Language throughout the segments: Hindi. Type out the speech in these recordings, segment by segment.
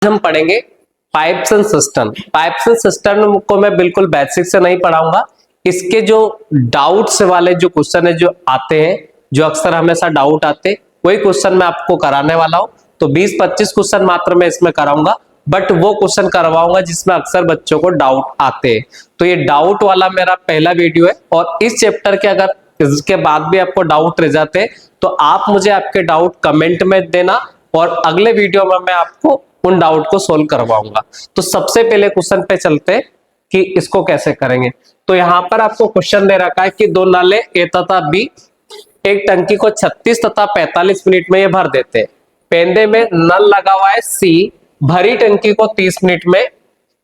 हम पढ़ेंगे pipes and system. Pipes and system को मैं बिल्कुल बेसिक से नहीं पढ़ाऊंगा। इसके जो डाउट्स वाले जो क्वेश्चन है जो आते हैं, जो अक्सर हमेशा डाउट आते हैं, वही क्वेश्चन मैं आपको कराने वाला हूं। तो 20-25 क्वेश्चन मात्र मैं इसमें कराऊंगा, बट वो क्वेश्चन करवाऊंगा जिसमें अक्सर बच्चों को डाउट आते हैं। तो ये डाउट वाला मेरा पहला वीडियो है, और इस चैप्टर के अगर इसके बाद भी आपको डाउट रह जाते हैं तो आप मुझे आपके डाउट कमेंट में देना, और अगले वीडियो में मैं आपको उन डाउट को सोल्व करवाऊंगा। तो सबसे पहले क्वेश्चन पे चलते हैं कि इसको कैसे करेंगे। तो यहाँ पर आपको क्वेश्चन दे रखा है कि दो नल ए तथा बी एक टंकी को 36 तथा 45 मिनट में ये भर देते हैं। पेंदे में नल लगा हुआ है सी भरी टंकी को 30 मिनट में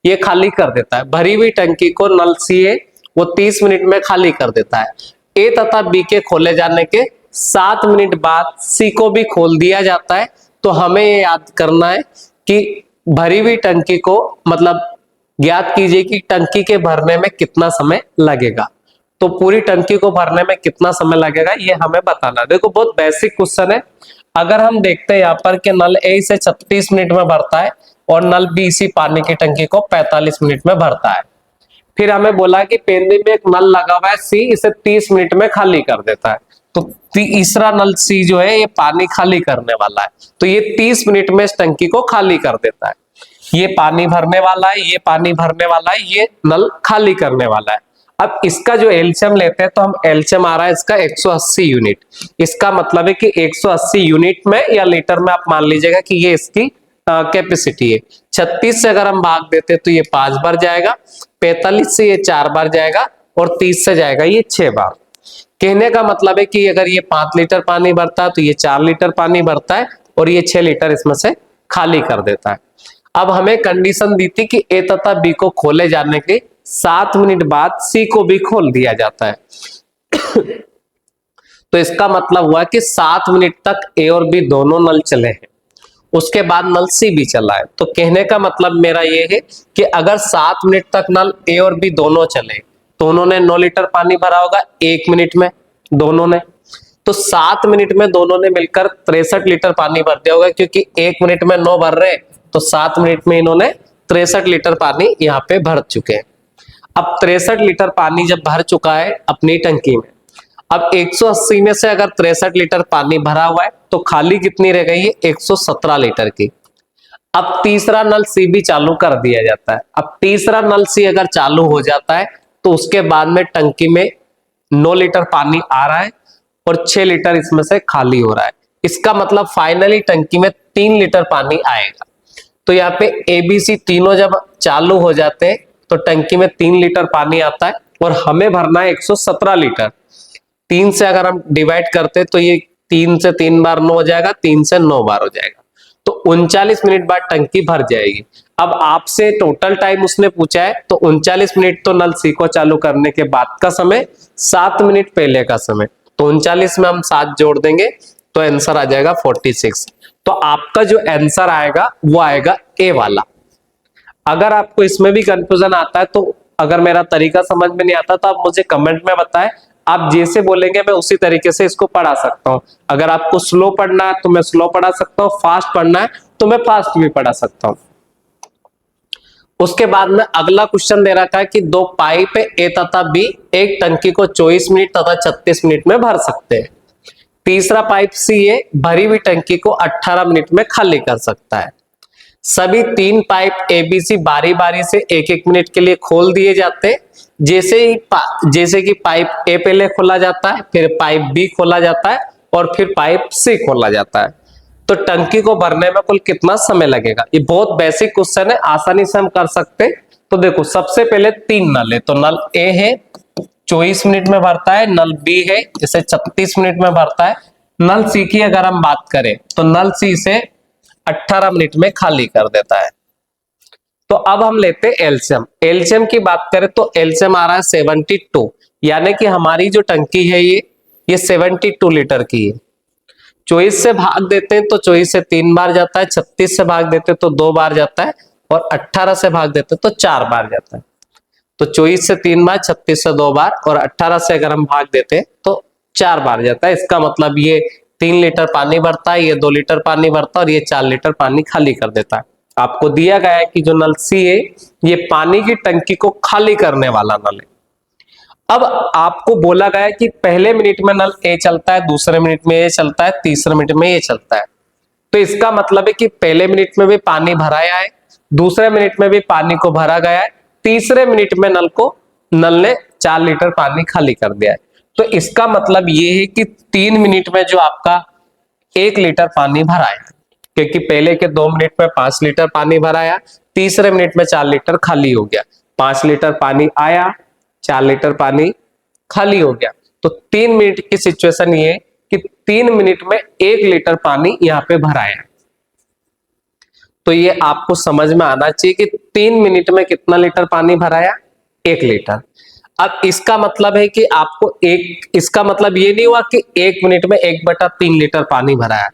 ये खाली कर देता है। भरी हुई टंकी को नल सी है वो 30 मिनट में खाली कर देता है। ए तथा बी के खोले जाने के 7 मिनट बाद सी को भी खोल दिया जाता है। तो हमें ये याद करना है कि भरी हुई टंकी को मतलब ज्ञात कीजिए कि टंकी के भरने में कितना समय लगेगा। तो पूरी टंकी को भरने में कितना समय लगेगा ये हमें बताना। देखो बहुत बेसिक क्वेश्चन है। अगर हम देखते हैं यहाँ पर कि नल ए इसे 36 मिनट में भरता है और नल बी इसी पानी की टंकी को 45 मिनट में भरता है। फिर हमें बोला कि पेंदी में एक नल लगा हुआ है सी इसे 30 मिनट में खाली कर देता है। तो तीसरा नल सी जो है ये पानी खाली करने वाला है, तो ये 30 मिनट में इस टंकी को खाली कर देता है। ये पानी भरने वाला है, ये पानी भरने वाला है, ये नल खाली करने वाला है। अब इसका जो एलसीएम लेते हैं तो हम एलसीएम आ रहा है इसका 180 यूनिट। इसका मतलब है कि 180 यूनिट में या लीटर में आप मान लीजिएगा कि ये इसकी कैपेसिटी है। 36 से अगर हम भाग देते तो ये 5 बार जाएगा, 45 से ये 4 बार जाएगा, और 30 से जाएगा ये 6 बार। कहने का मतलब है कि अगर ये 5 लीटर पानी भरता है तो ये 4 लीटर पानी भरता है, और ये 6 लीटर इसमें से खाली कर देता है। अब हमें कंडीशन दी थी कि ए तथा बी को खोले जाने के 7 मिनट बाद सी को भी खोल दिया जाता है। तो इसका मतलब हुआ कि 7 मिनट तक ए और बी दोनों नल चले हैं, उसके बाद नल सी भी चला है। तो कहने का मतलब मेरा ये है कि अगर 7 मिनट तक नल ए और बी दोनों चले तो उन्होंने 9 लीटर पानी भरा होगा 1 मिनट में दोनों ने। तो 7 मिनट में दोनों ने मिलकर 63 लीटर पानी भर दिया होगा, क्योंकि 1 मिनट में 9 भर रहे, तो 7 मिनट में इन्होंने 63 लीटर पानी यहाँ पे भर चुके हैं। अब 63 लीटर पानी जब भर चुका है अपनी टंकी में, अब 180 में से अगर 63 लीटर पानी भरा हुआ है तो खाली कितनी रह गई है 117 लीटर की। अब तीसरा नल सी भी चालू कर दिया जाता है। अब तीसरा नल सी अगर चालू हो जाता है तो उसके बाद में टंकी में 9 लीटर पानी आ रहा है और 6 लीटर इसमें से खाली हो रहा है। इसका मतलब फाइनली टंकी में 3 लीटर पानी आएगा। तो यहाँ पे एबीसी तीनों जब चालू हो जाते हैं तो टंकी में 3 लीटर पानी आता है, और हमें भरना है 117 लीटर। 3 से अगर हम डिवाइड करते तो ये 3 से 3 बार 9 हो जाएगा, 3 से 9 बार हो जाएगा। तो 39 मिनट बाद टंकी भर जाएगी। अब आपसे टोटल टाइम उसने पूछा है, तो 39 मिनट तो नल सी को चालू करने के बाद का समय, 7 मिनट पहले का समय। तो 39 में हम 7 जोड़ देंगे तो आंसर आ जाएगा 46। तो आपका जो आंसर आएगा वो आएगा ए वाला। अगर आपको इसमें भी कंफ्यूजन आता है, तो अगर मेरा तरीका समझ में नहीं आता तो आप मुझे कमेंट में बताएं। आप जैसे बोलेंगे मैं उसी तरीके से इसको पढ़ा सकता हूं। अगर आपको स्लो पढ़ना है तो मैं स्लो पढ़ा सकता हूं, फास्ट पढ़ना है तो मैं फास्ट भी पढ़ा सकता हूं। उसके बाद में अगला क्वेश्चन दे रखा है कि दो पाइप ए तथा बी एक टंकी को 24 मिनट तथा 36 मिनट में भर सकते हैं। तीसरा पाइप सी ए भरी हुई टंकी को 18 मिनट में खाली कर सकता है। सभी 3 पाइप एबीसी बारी बारी से 1-1 मिनट के लिए खोल दिए जाते हैं। जैसे कि पाइप ए पहले खोला जाता है, फिर पाइप बी खोला जाता है, और फिर पाइप सी खोला जाता है। तो टंकी को भरने में कुल कितना समय लगेगा। ये बहुत बेसिक क्वेश्चन है, आसानी से हम कर सकते हैं। तो देखो सबसे पहले 3 नल है, तो नल ए है 24 मिनट में भरता है, नल बी है इसे 36 मिनट में भरता है, नल सी की अगर हम बात करें तो नल सी से 18 मिनट में खाली कर देता है। तो अब हम लेते हैं एलसीएम। एलसीएम की बात करें तो एलसीएम आ रहा है 72, यानी कि हमारी जो टंकी है ये 72 लीटर की है। 24 से भाग देते हैं तो 24 से 3 बार जाता है, 36 से भाग देते हैं तो 2 बार जाता है, और 18 से भाग देते हैं तो 4 बार जाता है। तो 24 से 3 बार, 36 से 2 बार, और 18 से अगर हम भाग देते हैं तो 4 बार जाता है। इसका मतलब ये 3 लीटर पानी भरता है, ये 2 लीटर पानी भरता है, और ये 4 लीटर पानी खाली कर देता है। आपको दिया गया है कि जो नल सी है ये पानी की टंकी को खाली करने वाला नल है। अब आपको बोला गया है कि पहले मिनट में नल ए चलता है, दूसरे मिनट में ए चलता है, तीसरे मिनट में ये चलता है। तो इसका मतलब है कि पहले मिनट में भी पानी भराया है, दूसरे मिनट में भी पानी को भरा गया है, तीसरे मिनट में नल ने 4 लीटर पानी खाली कर दिया है। तो इसका मतलब ये है कि 3 मिनट में जो आपका 1 लीटर पानी भराया, क्योंकि पहले के 2 मिनट में 5 लीटर पानी भराया, तीसरे मिनट में 4 लीटर खाली हो गया। 5 लीटर पानी आया, 4 लीटर पानी खाली हो गया। तो 3 मिनट की सिचुएशन ये है कि 3 मिनट में 1 लीटर पानी यहाँ पे भराया। तो ये आपको समझ में आना चाहिए कि 3 मिनट में कितना लीटर पानी भराया, 1 लीटर। अब इसका मतलब है कि इसका मतलब ये नहीं हुआ कि 1 मिनट में 1/3 लीटर पानी भराया।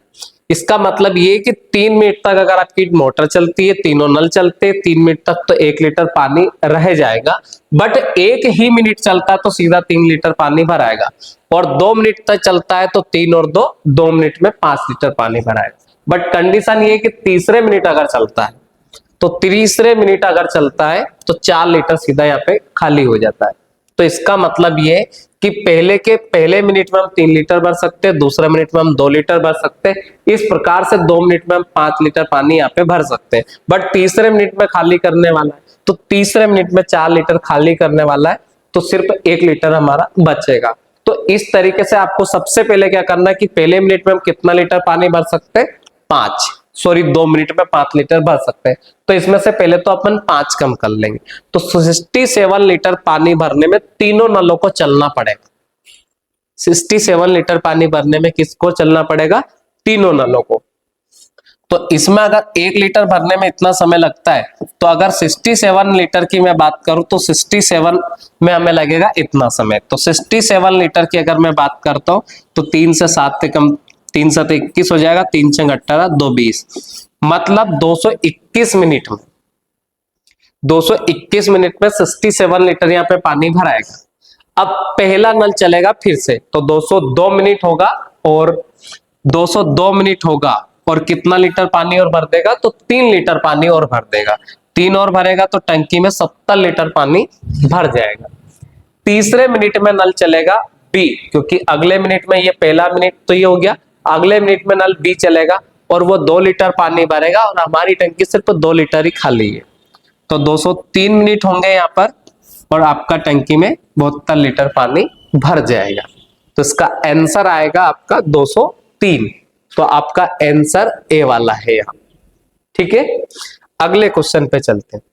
इसका मतलब ये कि 3 मिनट तक अगर आपकी मोटर चलती है, तीनों नल चलते, 3 मिनट तक तो 1 लीटर पानी रह जाएगा। बट 1 ही मिनट चलता है तो सीधा 3 लीटर पानी भराएगा, और 2 मिनट तक चलता है तो 3 और 2 मिनट में 5 लीटर पानी भराएगा। बट कंडीशन ये कि तीसरे मिनट अगर चलता है तो 4 लीटर सीधा यहाँ पे खाली हो जाता है। तो इसका मतलब ये कि पहले मिनट में हम 3 लीटर भर सकते हैं, दूसरे मिनट में हम 2 लीटर भर सकते हैं। इस प्रकार से 2 मिनट में हम 5 लीटर पानी यहाँ पे भर सकते हैं। बट तीसरे मिनट में खाली करने वाला है, तो तीसरे मिनट में 4 लीटर खाली करने वाला है, तो सिर्फ 1 लीटर हमारा बचेगा। तो इस तरीके से आपको सबसे पहले क्या करना है कि पहले मिनट में हम कितना लीटर पानी भर सकते हैं, 2 मिनट में 5 लीटर भर सकते हैं। तो इसमें से पहले तो अपन 5 कम कर लेंगे। तो 67 लीटर पानी भरने में तीनों नलों को चलना पड़ेगा। 67 लीटर पानी भरने में किसको चलना पड़ेगा, तीनों नलों को। तो इसमें अगर 1 लीटर भरने में इतना समय लगता है, तो अगर 67 लीटर की मैं बात करूं तो 67 में हमें लगेगा इतना समय। तो 67 लीटर की अगर मैं बात करता हूं तो 3 से 7 से कम, 3 7 21 हो जाएगा, 3 6 18 2 20, मतलब 221 मिनट में 67 लीटर यहाँ पे पानी भराएगा। अब पहला नल चलेगा फिर से, तो 202 मिनट होगा, और 202 मिनट होगा और कितना लीटर पानी और भर देगा, तो 3 लीटर पानी और भर देगा। 3 और भरेगा तो टंकी में 70 लीटर पानी भर जाएगा। तीसरे मिनट में नल चलेगा बी, क्योंकि अगले मिनट में ये पहला मिनट तो ये हो गया, अगले मिनट में नल बी चलेगा और वो 2 लीटर पानी भरेगा, और हमारी टंकी सिर्फ 2 लीटर ही खाली है। तो 203 मिनट होंगे यहाँ पर, और आपका टंकी में 72 लीटर पानी भर जाएगा। तो इसका आंसर आएगा आपका 203। तो आपका आंसर ए वाला है यहाँ। ठीक है, अगले क्वेश्चन पे चलते हैं।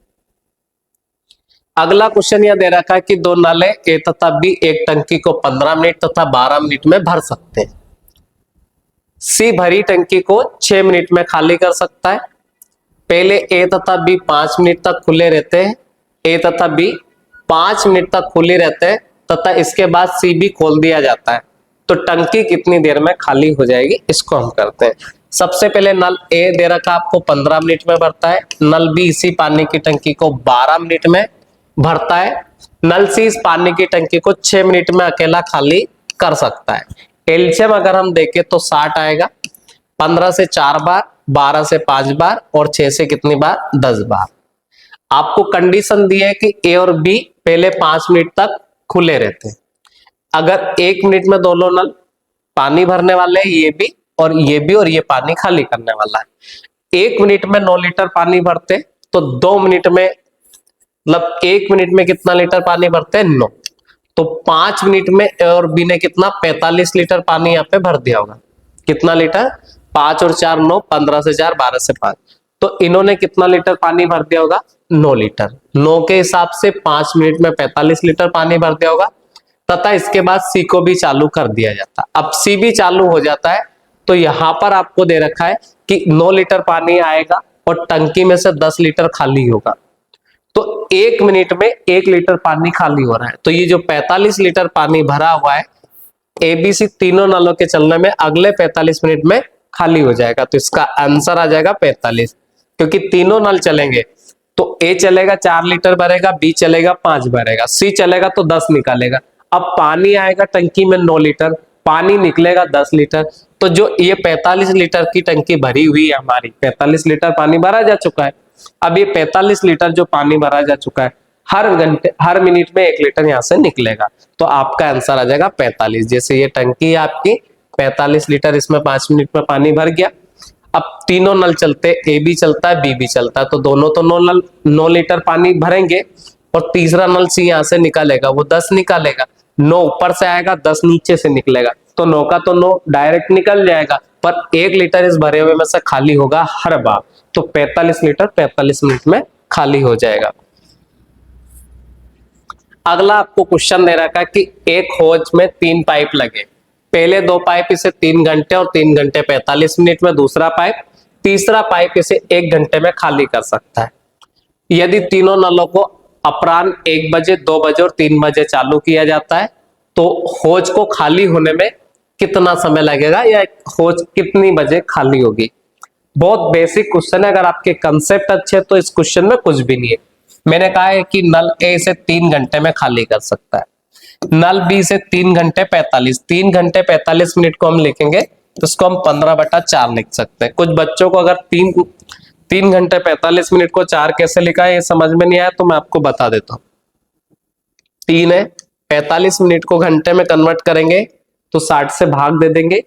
अगला क्वेश्चन यह दे रखा है कि 2 नल ए तथा बी एक टंकी को 15 मिनट तथा 12 मिनट में भर सकते हैं। सी भरी टंकी को 6 मिनट में खाली कर सकता है। पहले ए तथा बी 5 मिनट तक खुले रहते हैं, ए तथा बी 5 मिनट तक खुले रहते हैं तथा इसके बाद सी भी खोल दिया जाता है। तो टंकी कितनी देर में खाली हो जाएगी, इसको हम करते हैं। सबसे पहले नल ए दे रखा आपको 15 मिनट में भरता है, नल बी इसी पानी की टंकी को 12 मिनट में भरता है, नल सी इस पानी की टंकी को 6 मिनट में अकेला खाली कर सकता है। एलसीएम अगर हम देखें तो 60 आएगा। 15 से 4 बार, 12 से 5 बार और 6 से कितनी बार, 10 बार। आपको कंडीशन दी है कि ए और बी पहले 5 मिनट तक खुले रहते हैं। अगर 1 मिनट में दोनों नल पानी भरने वाले हैं, ये भी और ये पानी खाली करने वाला है। 1 मिनट में 9 लीटर पानी भरते, तो 2 मिनट में मतलब 1 मिनट में कितना लीटर पानी भरते हैं, 9। तो 5 मिनट में ए और बी ने कितना, 45 लीटर पानी यहाँ पे भर दिया होगा। कितना लीटर, 5 और 4 9, 15 से 4 12 से 5। तो इन्होंने कितना लीटर पानी भर दिया होगा, 9 लीटर। 9 के हिसाब से 5 मिनट में 45 लीटर पानी भर दिया होगा, तथा इसके बाद सी को भी चालू कर दिया जाता। अब सी भी चालू हो जाता है, तो यहाँ पर आपको दे रखा है कि 9 लीटर पानी आएगा और टंकी में से 10 लीटर खाली होगा। तो 1 मिनट में 1 लीटर पानी खाली हो रहा है। तो ये जो 45 लीटर पानी भरा हुआ है, एबीसी तीनों नलों के चलने में अगले 45 मिनट में खाली हो जाएगा। तो इसका आंसर आ जाएगा 45, क्योंकि तीनों नल चलेंगे। तो ए चलेगा 4 लीटर भरेगा, बी चलेगा 5 भरेगा, सी चलेगा तो 10 निकालेगा। अब पानी आएगा टंकी में 9 लीटर, पानी निकलेगा 10 लीटर। तो जो ये 45 लीटर की टंकी भरी हुई है हमारी, 45 लीटर पानी भरा जा चुका है, अब ये 45 लीटर जो पानी भरा जा चुका है, हर मिनट में 1 लीटर यहाँ से निकलेगा, तो आपका आंसर आ जाएगा 45। जैसे ये टंकी है आपकी 45 लीटर, इसमें 5 मिनट में पानी भर गया। अब तीनों नल चलते, ए भी चलता है बी भी चलता है, तो दोनों तो 9 लीटर पानी भरेंगे, और तीसरा नल सी यहाँ से निकालेगा, वो 10 निकालेगा। 9 ऊपर से आएगा, 10 नीचे से निकलेगा, तो 9 का तो 9 डायरेक्ट निकल जाएगा, पर 1 लीटर इस भरे हुए में से खाली होगा हर बार, तो 45 लीटर 45 मिनट में खाली हो जाएगा। अगला आपको क्वेश्चन दे रखा है कि एक होज में 3 पाइप लगे, पहले 2 पाइप इसे 3 घंटे और 3 घंटे 45 मिनट में, दूसरा पाइप, तीसरा पाइप इसे 1 घंटे में खाली कर सकता है। यदि तीनों नलों को अपराह्न 1 बजे, 2 बजे और 3 बजे चालू किया जाता है, तो होज को खाली होने में कितना समय लगेगा, या होज कितनी बजे खाली होगी। बहुत बेसिक क्वेश्चन है, अगर आपके कंसेप्ट अच्छे हैं तो इस क्वेश्चन में कुछ भी नहीं है। मैंने कहा है कि नल ए से 3 घंटे में खाली कर सकता है, नल बी से 3 घंटे 3 घंटे 45 मिनट को हम लिखेंगे तो उसको हम 15/4 लिख सकते हैं। कुछ बच्चों को अगर 3 घंटे 45 मिनट को 4 कैसे लिखा है ये समझ में नहीं आया, तो मैं आपको बता देता हूँ। 3 है, 45 मिनट को घंटे में कन्वर्ट करेंगे तो 60 से भाग दे देंगे,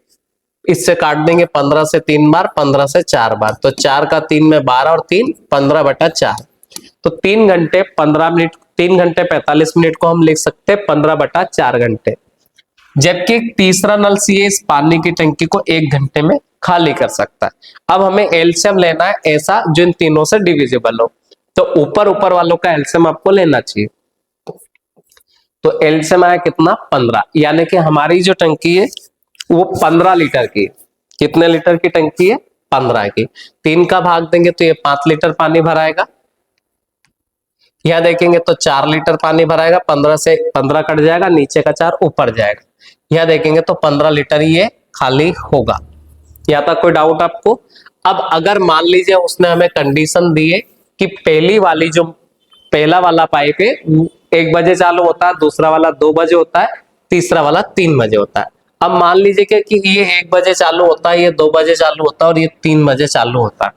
इससे काट देंगे 15 से 3 बार, 15 से 4 बार, तो 4 का 3 में 12 और 3 15/4, तो 3 घंटे 15 मिनट, 3 घंटे 45 मिनट को हम लिख सकते हैं 15/4 घंटे। जबकि तीसरा नल सी है, इस पानी की टंकी को 1 घंटे में खाली कर सकता है। अब हमें एलसीएम लेना है ऐसा जो इन तीनों से डिविजिबल हो, तो ऊपर वालों का एलसीएम आपको लेना चाहिए। तो एलसीएम आया कितना, 15, यानी कि हमारी जो टंकी है वो 15 लीटर की, कितने लीटर की टंकी है, 15 की। 3 का भाग देंगे तो ये 5 लीटर पानी भराएगा, यहां देखेंगे तो 4 लीटर पानी भराएगा, 15 से 15 कट जाएगा, नीचे का 4 ऊपर जाएगा, यहां देखेंगे तो 15 लीटर ही ये खाली होगा। यहाँ तक कोई डाउट आपको। अब अगर मान लीजिए उसने हमें कंडीशन दी है कि पहला वाला पाइप है 1 बजे चालू होता है, दूसरा वाला 2 बजे होता है, तीसरा वाला 3 बजे होता है। अब मान लीजिए कि ये 1 बजे चालू होता है, ये 2 बजे चालू होता है और ये 3 बजे चालू होता है,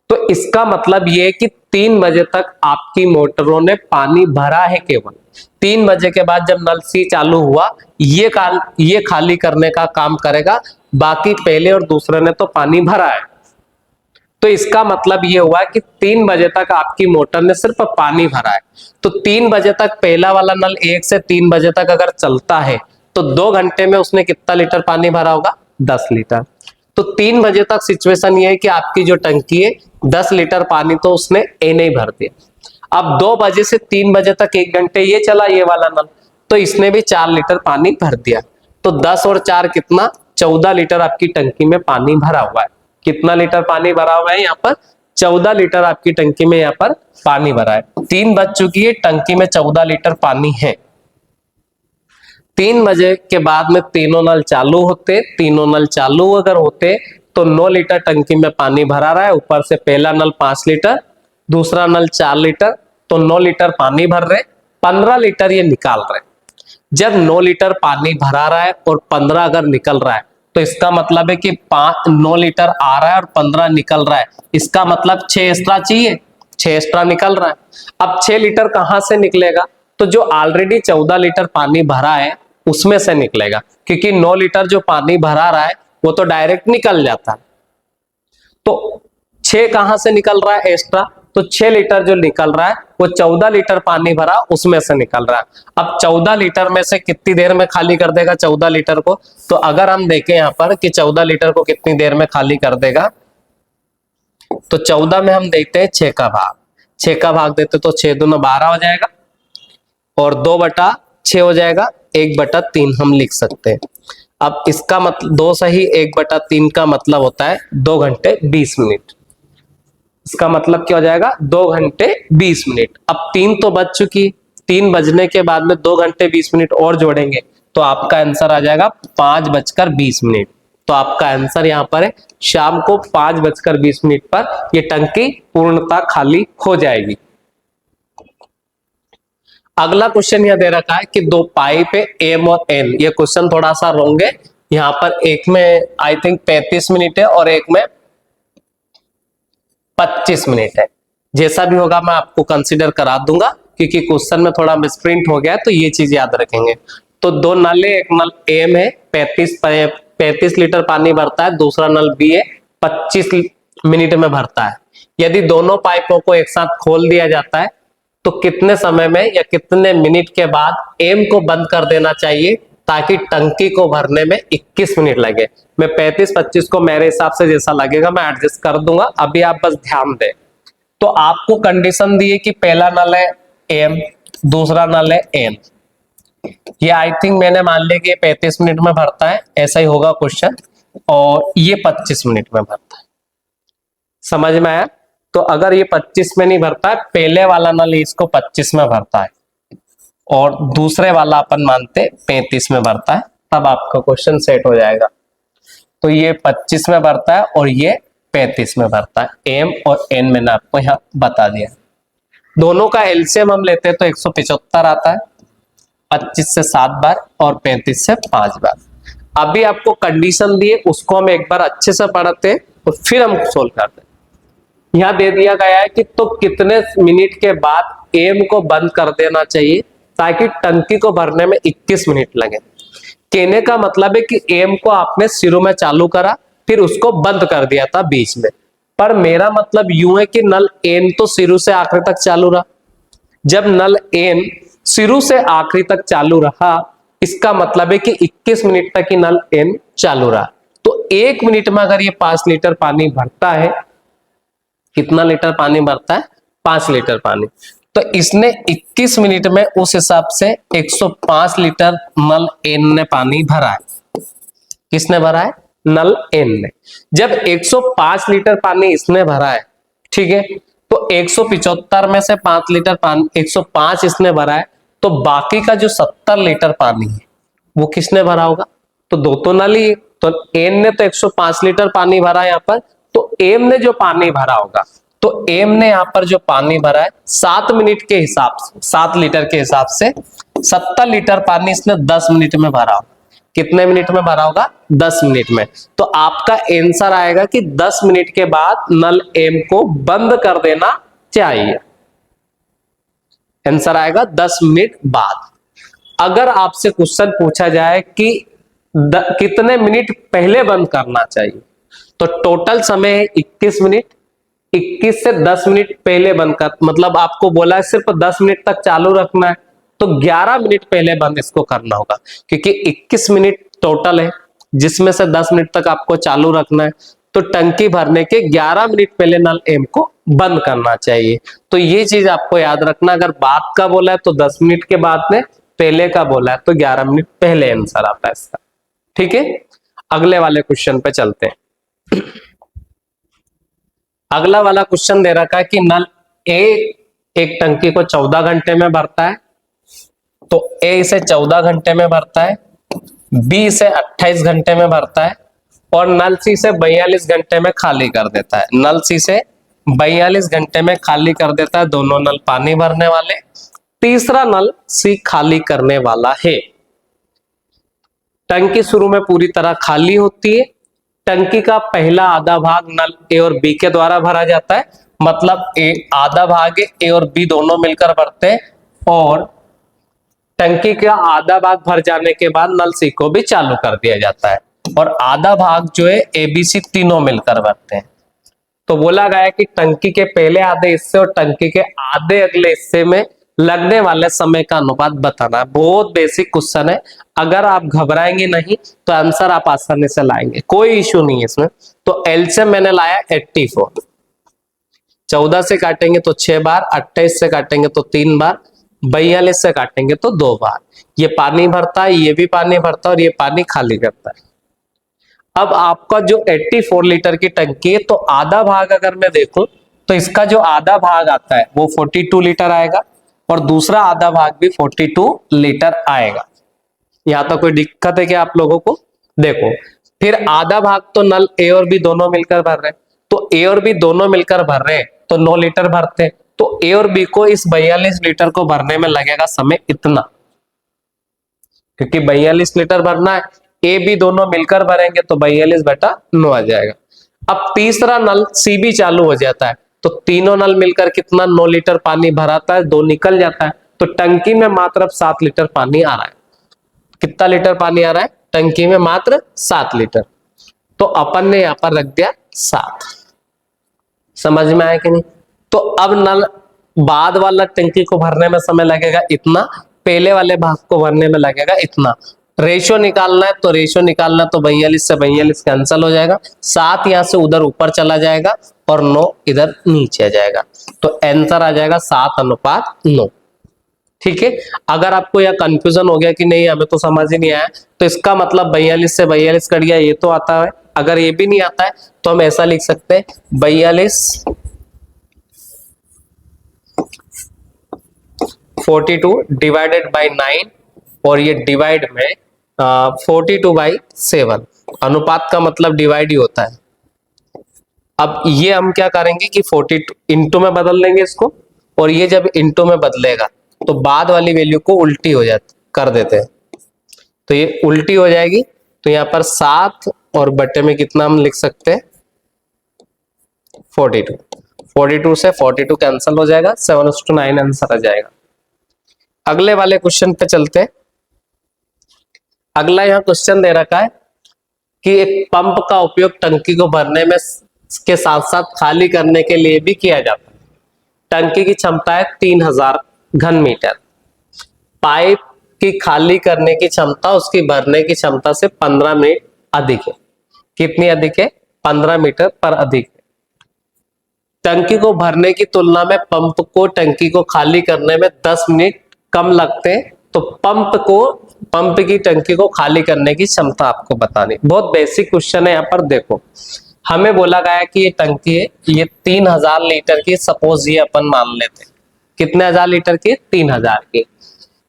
तो इसका मतलब ये है कि 3 बजे तक आपकी मोटरों ने पानी भरा है। केवल 3 बजे के बाद जब नल सी चालू हुआ, ये खाली करने का काम करेगा, बाकी पहले और दूसरे ने तो पानी भरा है। तो इसका मतलब ये हुआ कि 3 बजे तक आपकी मोटर ने सिर्फ पानी भरा है। तो 3 बजे तक पहला वाला नल 1 से 3 बजे तक अगर चलता है तो 2 घंटे में उसने कितना लीटर पानी भरा होगा, 10 लीटर। तो 3 बजे तक सिचुएशन ये है कि आपकी जो टंकी है 10 लीटर पानी तो उसने ए नहीं भर दिया। अब 2 बजे से 3 बजे तक 1 घंटे ये चला ये वाला नल, तो इसने भी 4 लीटर पानी भर दिया। तो 10 और 4 कितना, 14 लीटर आपकी टंकी में पानी भरा हुआ है। कितना लीटर पानी भरा हुआ है यहाँ पर, 14 लीटर आपकी टंकी में यहाँ पर पानी भरा है। 3 बज चुकी है, टंकी में 14 लीटर पानी है। 3 बजे के बाद में तीनों नल चालू होते, तीनों नल चालू अगर होते तो 9 लीटर टंकी में पानी भरा रहा है। ऊपर से पहला नल 5 लीटर, दूसरा नल 4 लीटर, तो 9 लीटर पानी भर रहे, 15 लीटर ये निकाल रहे। जब 9 लीटर पानी भरा रहा है और 15 अगर निकल रहा है, तो इसका मतलब है कि 9 लीटर आ रहा है और 15 निकल रहा है। इसका मतलब 6 एक्स्ट्रा चाहिए, 6 एक्स्ट्रा निकल रहा है। अब 6 लीटर कहां से निकलेगा, तो जो ऑलरेडी 14 लीटर पानी भरा है उसमें से निकलेगा, क्योंकि 9 लीटर जो पानी भरा रहा है वो तो डायरेक्ट निकल जाता है। तो 6 कहां से निकल रहा है एक्स्ट्रा, तो 6 लीटर जो निकल रहा है वो 14 लीटर पानी भरा उसमें से निकल रहा है। अब 14 लीटर में से कितनी देर में खाली कर देगा 14 लीटर को, तो अगर हम देखें यहाँ पर कि 14 लीटर को कितनी देर में खाली कर देगा, तो 14 में हम देखते हैं 6 का भाग, 6 का भाग देते तो 6 दूना 12 हो जाएगा और 2/6 हो जाएगा, 1/3 हम लिख सकते हैं। अब इसका मतलब 2 सही 1/3 का मतलब होता है 2 घंटे 20 मिनट। इसका मतलब क्या हो जाएगा, 2 घंटे 20 मिनट। अब 3 तो बज चुकी, 3 बजने के बाद में 2 घंटे 20 मिनट और जोड़ेंगे तो आपका आंसर आ जाएगा 5:20। तो आपका आंसर यहाँ पर है शाम को 5:20 पर ये टंकी पूर्णतः खाली हो जाएगी। अगला क्वेश्चन यह दे रखा है कि 2 पाइप है एम और एन। ये क्वेश्चन थोड़ा सा रॉन्ग है, यहाँ पर एक में आई थिंक 35 मिनट है और एक में 25 मिनट है। जैसा भी होगा मैं आपको कंसीडर करा दूंगा, क्योंकि क्वेश्चन में थोड़ा मिसप्रिंट हो गया है, तो ये चीज याद रखेंगे। तो दो नल है, एक नल ए में 35 लीटर पानी भरता है, दूसरा नल बी है 25 मिनट में भरता है। यदि दोनों पाइपों को एक साथ खोल दिया जाता है तो कितने समय में या कितने मिनट के बाद एम को बंद कर देना चाहिए ताकि टंकी को भरने में 21 मिनट लगे। मैं 35-25 को मेरे हिसाब से जैसा लगेगा मैं एडजस्ट कर दूंगा, अभी आप बस ध्यान दें। तो आपको कंडीशन दी है कि पहला नल है एम, दूसरा नल है एन। ये आई थिंक मैंने मान लिया कि 35 मिनट में भरता है, ऐसा ही होगा क्वेश्चन, और ये 25 मिनट में भरता है। समझ में आया? तो अगर ये 25 में नहीं भरता है, पहले वाला नल इसको 25 में भरता है और दूसरे वाला अपन मानते 35 में भरता है, तब आपका क्वेश्चन सेट हो जाएगा। तो ये 25 में भरता है और ये 35 में भरता है। एम और एन मैंने आपको यहाँ बता दिया। दोनों का एलसीएम हम लेते हैं तो 175 आता है, 25 से 7 बार और 35 से 5 बार। अभी आपको कंडीशन दी है, उसको हम एक बार अच्छे से पढ़ते हैं और फिर हम सोल्व करते हैं। यहाँ दे दिया गया है कि तो कितने मिनट के बाद एम को बंद कर देना चाहिए ताकि टंकी को भरने में 21 मिनट लगे। कहने का मतलब है कि एम को आपने शुरू में चालू करा, फिर उसको बंद कर दिया था बीच में, पर मेरा मतलब यूं है कि नल एन तो शुरू से आखिरी तक चालू रहा। जब नल एन शुरू से आखिरी तक चालू रहा, इसका मतलब है कि 21 मिनट तक ही नल एन चालू रहा। तो 1 मिनट में अगर ये 5 लीटर पानी भरता है, कितना लीटर पानी भरता है? 5 लीटर पानी। तो इसने 21 मिनट में उस हिसाब से 105 लीटर नल एन ने पानी भरा है। किसने भरा है? नल एन ने। जब 105 लीटर पानी इसने भरा है, ठीक है, तो 175 में से 5 लीटर पानी 105 इसने भरा है, तो बाकी का जो 70 लीटर पानी है वो किसने भरा होगा? तो दो तो नल ही, तो एन ने तो 105 लीटर पानी भरा यहाँ पर, तो एम ने जो पानी भरा होगा, तो एम ने यहाँ पर जो पानी भरा है 7 मिनट के हिसाब से, 7 लीटर के हिसाब से 70 लीटर पानी इसने 10 मिनट में भरा होगा। कितने मिनट में भरा होगा? 10 मिनट में। तो आपका आंसर आएगा कि 10 मिनट के बाद नल एम को बंद कर देना चाहिए। आंसर आएगा 10 मिनट बाद। अगर आपसे क्वेश्चन पूछा जाए कि कितने मिनट पहले बंद करना चाहिए, तो टोटल समय है 21 मिनट। 21 से 10 मिनट पहले बंद कर, मतलब आपको बोला है सिर्फ 10 मिनट तक चालू रखना है, तो 11 मिनट पहले बंद इसको करना होगा, क्योंकि 21 मिनट टोटल है जिसमें से 10 मिनट तक आपको चालू रखना है। तो टंकी भरने के 11 मिनट पहले नल एम को बंद करना चाहिए। तो ये चीज आपको याद रखना, अगर बाद का बोला है तो 10 मिनट के बाद में, पहले का बोला है तो 11 मिनट पहले आंसर आता है इसका। ठीक है, अगले वाले क्वेश्चन पे चलते हैं। अगला वाला क्वेश्चन दे रखा है कि नल ए एक टंकी को 14 घंटे में भरता है, तो ए इसे 14 घंटे में भरता है, बी इसे 28 घंटे में भरता है और नल सी से 42 घंटे में खाली कर देता है। नल सी से 42 घंटे में खाली कर देता है, दोनों नल पानी भरने वाले। तीसरा नल सी खाली करने वाला है। टंकी शुरू में पूरी तरह खाली होती है। टंकी का पहला आधा भाग नल ए और बी के द्वारा भरा जाता है, मतलब आधा भाग ए और बी दोनों मिलकर भरते हैं, और टंकी का आधा भाग भर जाने के बाद नल सी को भी चालू कर दिया जाता है, और आधा भाग जो है ए बी सी तीनों मिलकर भरते हैं। तो बोला गया है कि टंकी के पहले आधे हिस्से और टंकी के आधे अगले हिस्से में लगने वाले समय का अनुपात बताना है। बहुत बेसिक क्वेश्चन है, अगर आप घबराएंगे नहीं तो आंसर आप आसानी से लाएंगे, कोई इश्यू नहीं है इसमें। तो एलसीएम मैंने लाया 84। 14 से काटेंगे तो 6 बार, 28 से काटेंगे तो 3 बार, 42 से काटेंगे तो 2 बार। ये पानी भरता है, ये भी पानी भरता है और ये पानी खाली करता है। अब आपका जो 84 लीटर की टंकी है, तो आधा भाग अगर मैं देखूं तो इसका जो आधा भाग आता है वो 42 लीटर आएगा और दूसरा आधा भाग भी 42 लीटर आएगा। यहां तक कोई दिक्कत है क्या आप लोगों को? देखो, फिर आधा भाग तो नल ए और बी दोनों मिलकर भर रहे हैं, तो ए और बी दोनों मिलकर भर रहे हैं तो 9 लीटर भरते हैं, तो ए और बी को इस 42 लीटर को भरने में लगेगा समय इतना, क्योंकि 42 लीटर भरना है, ए बी दोनों मिलकर भरेंगे तो 42/9 आ जाएगा। अब तीसरा नल सी भी चालू हो जाता है, तो तीनों नल मिलकर कितना 9 लीटर पानी भराता है, 2 निकल जाता है। तो टंकी में मात्र अब 7 लीटर पानी आ रहा है। कितना लीटर पानी आ रहा है टंकी में? मात्र 7 लीटर। तो अपन ने यहां पर रख दिया 7। समझ में आया कि नहीं? तो अब नल बाद वाला टंकी को भरने में समय लगेगा इतना, पहले वाले भाग को भरने में लगेगा इतना। रेशियो निकालना है तो रेशियो निकालना, तो 42 से 42 कैंसिल हो जाएगा, 7 यहां से उधर ऊपर चला जाएगा और 9 इधर नीचे आ जाएगा। तो आंसर आ जाएगा 7:9। ठीक है। अगर आपको यह कंफ्यूजन हो गया कि नहीं हमें तो समझ ही नहीं आया, तो इसका मतलब 42 से 42 कट गया, ये तो आता है। अगर ये भी नहीं आता है तो हम ऐसा लिख सकते हैं 42 42 डिवाइडेड बाई 9 और ये डिवाइड में 42/7। अनुपात का मतलब डिवाइड ही होता है। अब ये हम क्या करेंगे कि 42 इंटू में बदल देंगे इसको, और ये जब इंटू में बदलेगा तो बाद वाली वैल्यू को उल्टी हो जाती कर देते हैं, तो ये उल्टी हो जाएगी। तो यहाँ पर 7 और बटे में कितना हम लिख सकते हैं 42। 42 से 42 कैंसिल हो जाएगा, 7:9 आंसर आ जाएगा। अगले वाले क्वेश्चन पे चलते हैं। अगला यहाँ क्वेश्चन दे रखा है कि एक पंप का उपयोग टंकी को भरने में के साथ साथ खाली करने के लिए भी किया जाता है। टंकी की क्षमता है 3000 घन मीटर। पाइप की खाली करने की क्षमता उसकी भरने की क्षमता से 15 मिनट अधिक है। कितनी अधिक है? 15 मीटर पर अधिक है। टंकी को भरने की तुलना में पंप को टंकी को खाली करने में 10 मिनट कम लगते हैं। तो पंप की टंकी को खाली करने की क्षमता आपको बतानी। बहुत बेसिक क्वेश्चन है। यहाँ पर देखो, हमें बोला गया कि ये टंकी है, ये 3000 लीटर की, सपोज ये अपन मान लेते हैं। कितने हजार लीटर की? 3000 की।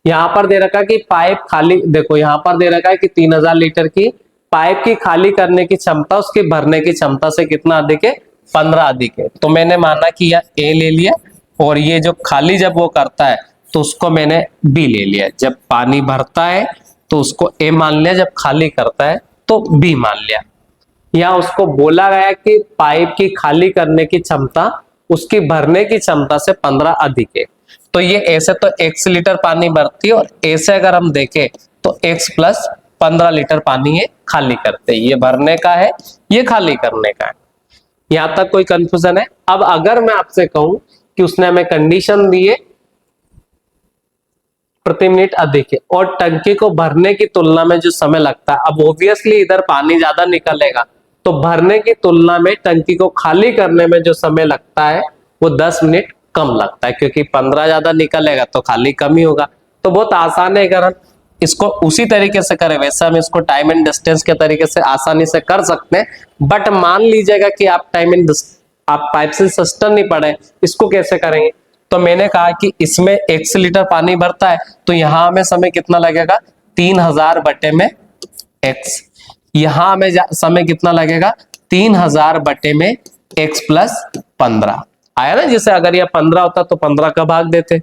यहाँ पर दे रखा कि पाइप खाली, देखो यहाँ पर दे रखा है कि 3000 लीटर की पाइप की खाली करने की क्षमता उसकी भरने की क्षमता से कितना अधिक है? 15 अधिक है। तो मैंने माना कि यह ए ले लिया, और ये जो खाली जब वो करता है तो उसको मैंने बी ले लिया। जब पानी भरता है तो उसको ए मान लिया, जब खाली करता है तो बी मान लिया। या उसको बोला गया कि पाइप की खाली करने की क्षमता उसकी भरने की क्षमता से 15 अधिक है। तो ये ऐसे तो x लीटर पानी भरती है, और ऐसे अगर हम देखें तो x प्लस 15 लीटर पानी ये खाली करते हैं। ये भरने का है, ये खाली करने का है। यहां तक कोई कंफ्यूजन है? अब अगर मैं आपसे कहूं कि उसने हमें कंडीशन दी है प्रति मिनट अधिक है और टंकी को भरने की तुलना में जो समय लगता है, अब ऑब्वियसली इधर पानी ज्यादा निकलेगा, तो भरने की तुलना में टंकी को खाली करने में जो समय लगता है वो 10 मिनट कम लगता है, क्योंकि 15 ज्यादा निकलेगा तो खाली कम ही होगा। तो बहुत आसान है। अगर हम इसको उसी तरीके से करें, वैसे हम इसको टाइम एंड डिस्टेंस के तरीके से आसानी से कर सकते हैं। बट मान लीजिएगा कि आप आप पाइप से सिस्टम नहीं पढ़े, इसको कैसे करेंगे? तो मैंने कहा कि इसमें 1 लीटर पानी भरता है, तो यहां हमें समय कितना लगेगा? 3000 बटे में x। यहां हमें समय कितना लगेगा? 3000 बटे में x प्लस 15 आया ना। जैसे अगर यह 15 होता तो 15 का भाग देते,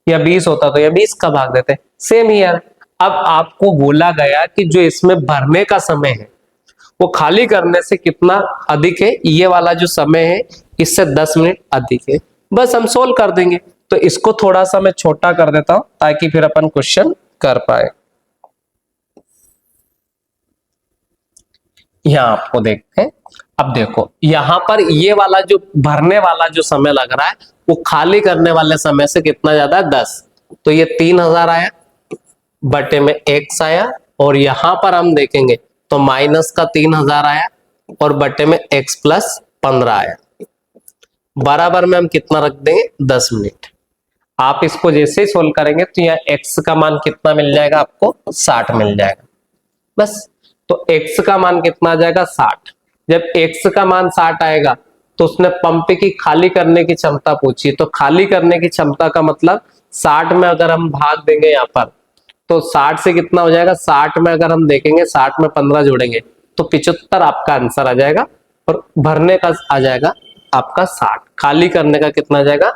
या 20 होता तो यह 20 का भाग देते। सेम ही यार। अब आपको बोला गया कि जो इसमें भरने का समय है वो खाली करने से कितना अधिक है? ये वाला जो समय है इससे 10 मिनट अधिक है। बस हम सोल्व कर देंगे। तो इसको थोड़ा सा मैं छोटा कर देता हूं ताकि फिर अपन क्वेश्चन कर पाए। यहां आपको देखते हैं। अब देखो यहां पर ये वाला जो भरने वाला जो समय लग रहा है वो खाली करने वाले समय से कितना ज्यादा है? 10। तो ये 3000 आया बटे में x आया, और यहां पर हम देखेंगे तो माइनस का 3000 आया और बटे में x प्लस 15 आया। बराबर में हम कितना रख देंगे? 10 मिनट। आप इसको जैसे ही सोल्व करेंगे तो यहाँ x का मान कितना मिल जाएगा आपको? 60 मिल जाएगा। बस। तो x का मान कितना आ जाएगा? 60। जब x का मान 60 आएगा तो उसने पंप की खाली करने की क्षमता पूछी, तो खाली करने की क्षमता का मतलब 60 में अगर हम भाग देंगे यहाँ पर तो 60 से कितना हो जाएगा? 60 में अगर हम देखेंगे 60 में 15 जोड़ेंगे तो 75 आपका आंसर आ जाएगा, और भरने का आ जाएगा आपका 60। खाली करने का कितना आ जाएगा?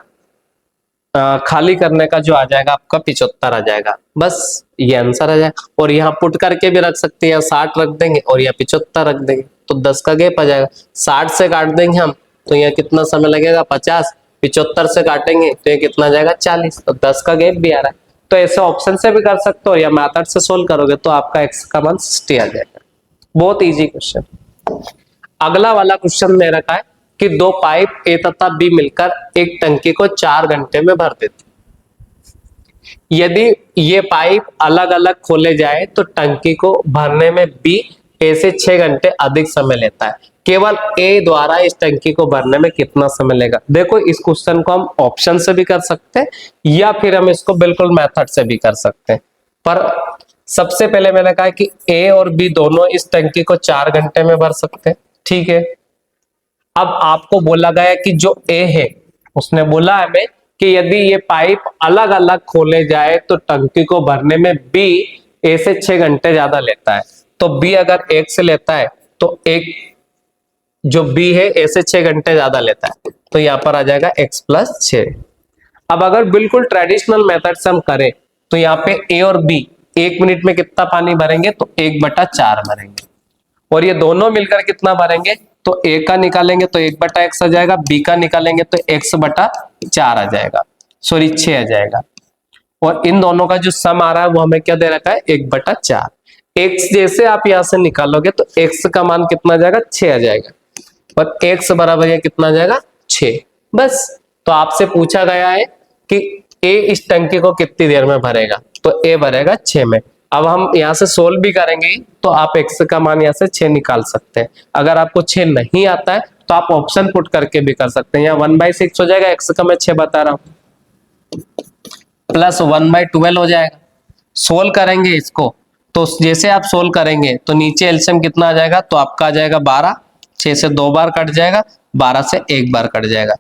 खाली करने का जो आ जाएगा आपका 75 आ जाएगा। बस ये आंसर आ जाएगा। और यहाँ पुट करके भी रख सकते हैं, 60 रख देंगे और यहाँ 75 रख देंगे तो 10 का गैप आ जाएगा। 60 से काट देंगे हम तो यहाँ कितना समय लगेगा 50, 75 से काटेंगे तो ये कितना जाएगा 40, तो 10 का गैप भी आ रहा है। तो ऐसे ऑप्शन से भी कर सकते हो या मेथड से सोल्व करोगे तो आपका x का मान 60 आ जाएगा। बहुत इजी क्वेश्चन। अगला वाला क्वेश्चन दे रखा है कि दो पाइप ए तथा बी मिलकर एक टंकी को 4 घंटे में भर देते। यदि ये पाइप अलग अलग खोले जाए तो टंकी को भरने में बी ए से 6 घंटे अधिक समय लेता है। केवल ए द्वारा इस टंकी को भरने में कितना समय लेगा। देखो इस क्वेश्चन को हम ऑप्शन से भी कर सकते हैं या फिर हम इसको बिल्कुल मेथड से भी कर सकते हैं, पर सबसे पहले मैंने कहा कि ए और बी दोनों इस टंकी को 4 घंटे में भर सकते हैं, ठीक है। अब आपको बोला गया कि जो ए है उसने बोला हमें कि यदि ये पाइप अलग अलग खोले जाए तो टंकी को भरने में बी ए से 6 घंटे ज्यादा लेता है। तो बी अगर 1 से लेता है तो एक जो बी है ए से 6 घंटे ज्यादा लेता है, तो यहाँ पर आ जाएगा x+6। अब अगर बिल्कुल ट्रेडिशनल मेथड से हम करें तो यहाँ पे ए और बी 1 मिनट में कितना पानी भरेंगे, तो 1/4 भरेंगे, और ये दोनों मिलकर कितना भरेंगे, तो ए का निकालेंगे तो 1/x आ जाएगा, बी का निकालेंगे तो x/4 आ जाएगा, सॉरी 6 आ जाएगा, और इन दोनों का जो सम आ रहा है वो हमें क्या दे रखा है 1/4। x जैसे आप यहां से निकालोगे तो x का मान कितना आ जाएगा 6 आ जाएगा, और x बराबर ये कितना आ जाएगा 6। बस, तो आपसे पूछा गया है कि a इस टंकी को कितनी देर में भरेगा, तो a भरेगा 6 में। अब हम यहाँ से सोल्व भी करेंगे तो आप x का मान यहाँ से 6 निकाल सकते हैं। अगर आपको 6 नहीं आता है तो आप ऑप्शन पुट करके भी कर सकते हैं। यहाँ 1/6 हो जाएगा, x का मैं 6 बता रहा हूँ, प्लस 1/12 हो जाएगा। सोल्व करेंगे इसको तो जैसे आप सोल्व करेंगे तो नीचे एलसीएम कितना आ जाएगा, तो आपका आ जाएगा 12, 6 से 2 बार कट जाएगा, 12 से 1 बार कट जाएगा,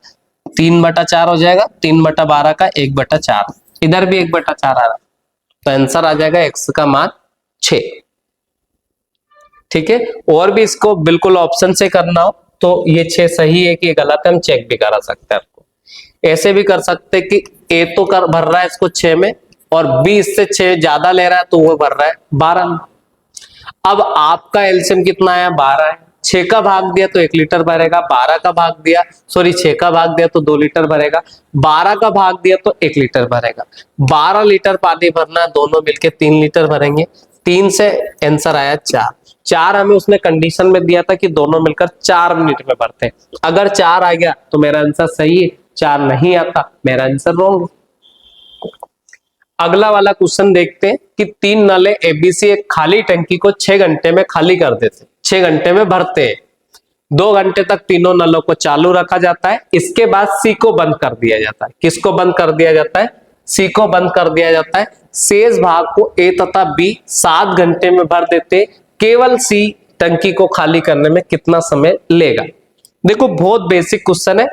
3/4 हो जाएगा, 3/12 का 1/4, इधर भी 1/4 आ रहा, तो आंसर आ जाएगा x का मान 6। ठीक है, और भी इसको बिल्कुल ऑप्शन से करना हो तो ये 6 सही है कि ये गलत है, हम चेक भी करा सकते हैं। आपको ऐसे भी कर सकते हैं कि a तो कर भर रहा है इसको 6 में, और b इससे 6 ज्यादा ले रहा है तो वो भर रहा है 12 में। अब आपका एलसीएम कितना आया 12 है, 6 का भाग दिया तो 1 लीटर भरेगा, 12 का भाग दिया, सॉरी 6 का भाग दिया तो 2 लीटर भरेगा, 12 का भाग दिया तो 1 लीटर भरेगा। 12 लीटर पानी भरना, दोनों मिलके 3 लीटर भरेंगे, 3 से आंसर आया 4। हमें उसने कंडीशन में दिया था कि दोनों मिलकर 4 मिनट में भरते हैं। अगर 4 आ गया तो मेरा आंसर सही है, 4 नहीं आता मेरा आंसर रॉन्ग। अगला वाला क्वेश्चन देखते हैं कि 3 नले एबीसी एक खाली टंकी को 6 घंटे में खाली कर देते, 6 घंटे में भरते हैं। 2 घंटे तक तीनों नलों को चालू रखा जाता है, इसके बाद सी को बंद कर दिया जाता है। किसको बंद कर दिया जाता है, सी को बंद कर दिया जाता है। शेष भाग को ए तथा बी 7 घंटे में भर देते, केवल सी टंकी को खाली करने में कितना समय लेगा। देखो बहुत बेसिक क्वेश्चन है,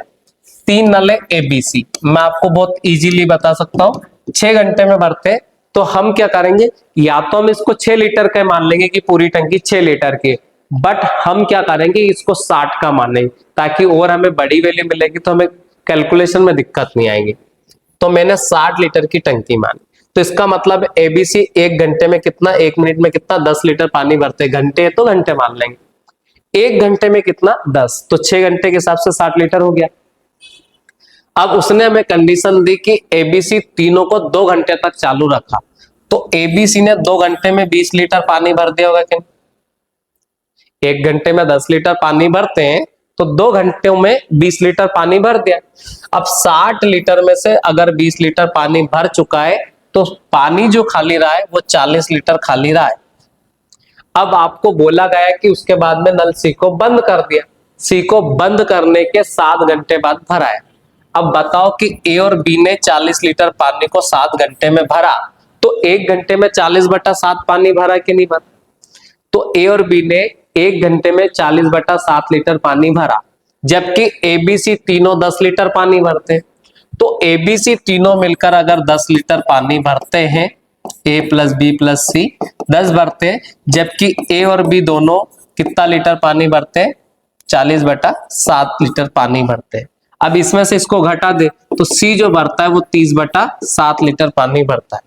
3 नले एबीसी, मैं आपको बहुत इजीली बता सकता हूं 6 घंटे में भरते हैं। तो हम क्या करेंगे, या तो हम इसको 6 लीटर का मान लेंगे कि पूरी टंकी 6 लीटर की, बट हम क्या करेंगे इसको 60 का मानेंगे ताकि और हमें बड़ी वैल्यू मिलेगी तो हमें कैलकुलेशन में दिक्कत नहीं आएगी। तो मैंने 60 लीटर की टंकी मानी, तो इसका मतलब एबीसी 1 घंटे में कितना, 1 मिनट में कितना 10 लीटर पानी भरते, घंटे है तो घंटे मान लेंगे, 1 घंटे में कितना 10, तो 6 घंटे के हिसाब से 60 लीटर हो गया। अब उसने हमें कंडीशन दी कि एबीसी तीनों को 2 घंटे तक चालू रखा, तो एबीसी ने 2 घंटे में 20 लीटर पानी भर दिया होगा। क्या 1 घंटे में 10 लीटर पानी भरते हैं तो 2 घंटों में 20 लीटर पानी भर दिया। अब 60 लीटर में से अगर 20 लीटर पानी भर चुका है तो पानी जो खाली रहा है वो 40 लीटर खाली रहा है। अब आपको बोला गया कि उसके बाद में नल सी को बंद कर दिया, सी को बंद करने के 7 घंटे बाद भरा है। अब बताओ कि ए और बी ने 40 लीटर पानी को 7 घंटे में भरा, तो 1 घंटे में 40/7 पानी भरा कि नहीं भरा, तो ए और बी ने 1 घंटे में 40/7 लीटर पानी भरा, जबकि एबीसी तीनों 10 लीटर पानी भरते हैं। तो एबीसी तीनों मिलकर अगर 10 लीटर पानी भरते हैं, ए प्लस बी प्लस सी 10 भरते हैं, जबकि ए और बी दोनों कितना लीटर पानी भरते हैं, 40/7 लीटर पानी भरते हैं। अब इसमें से इसको घटा दे तो सी जो भरता है वो 30/7 लीटर पानी भरता है।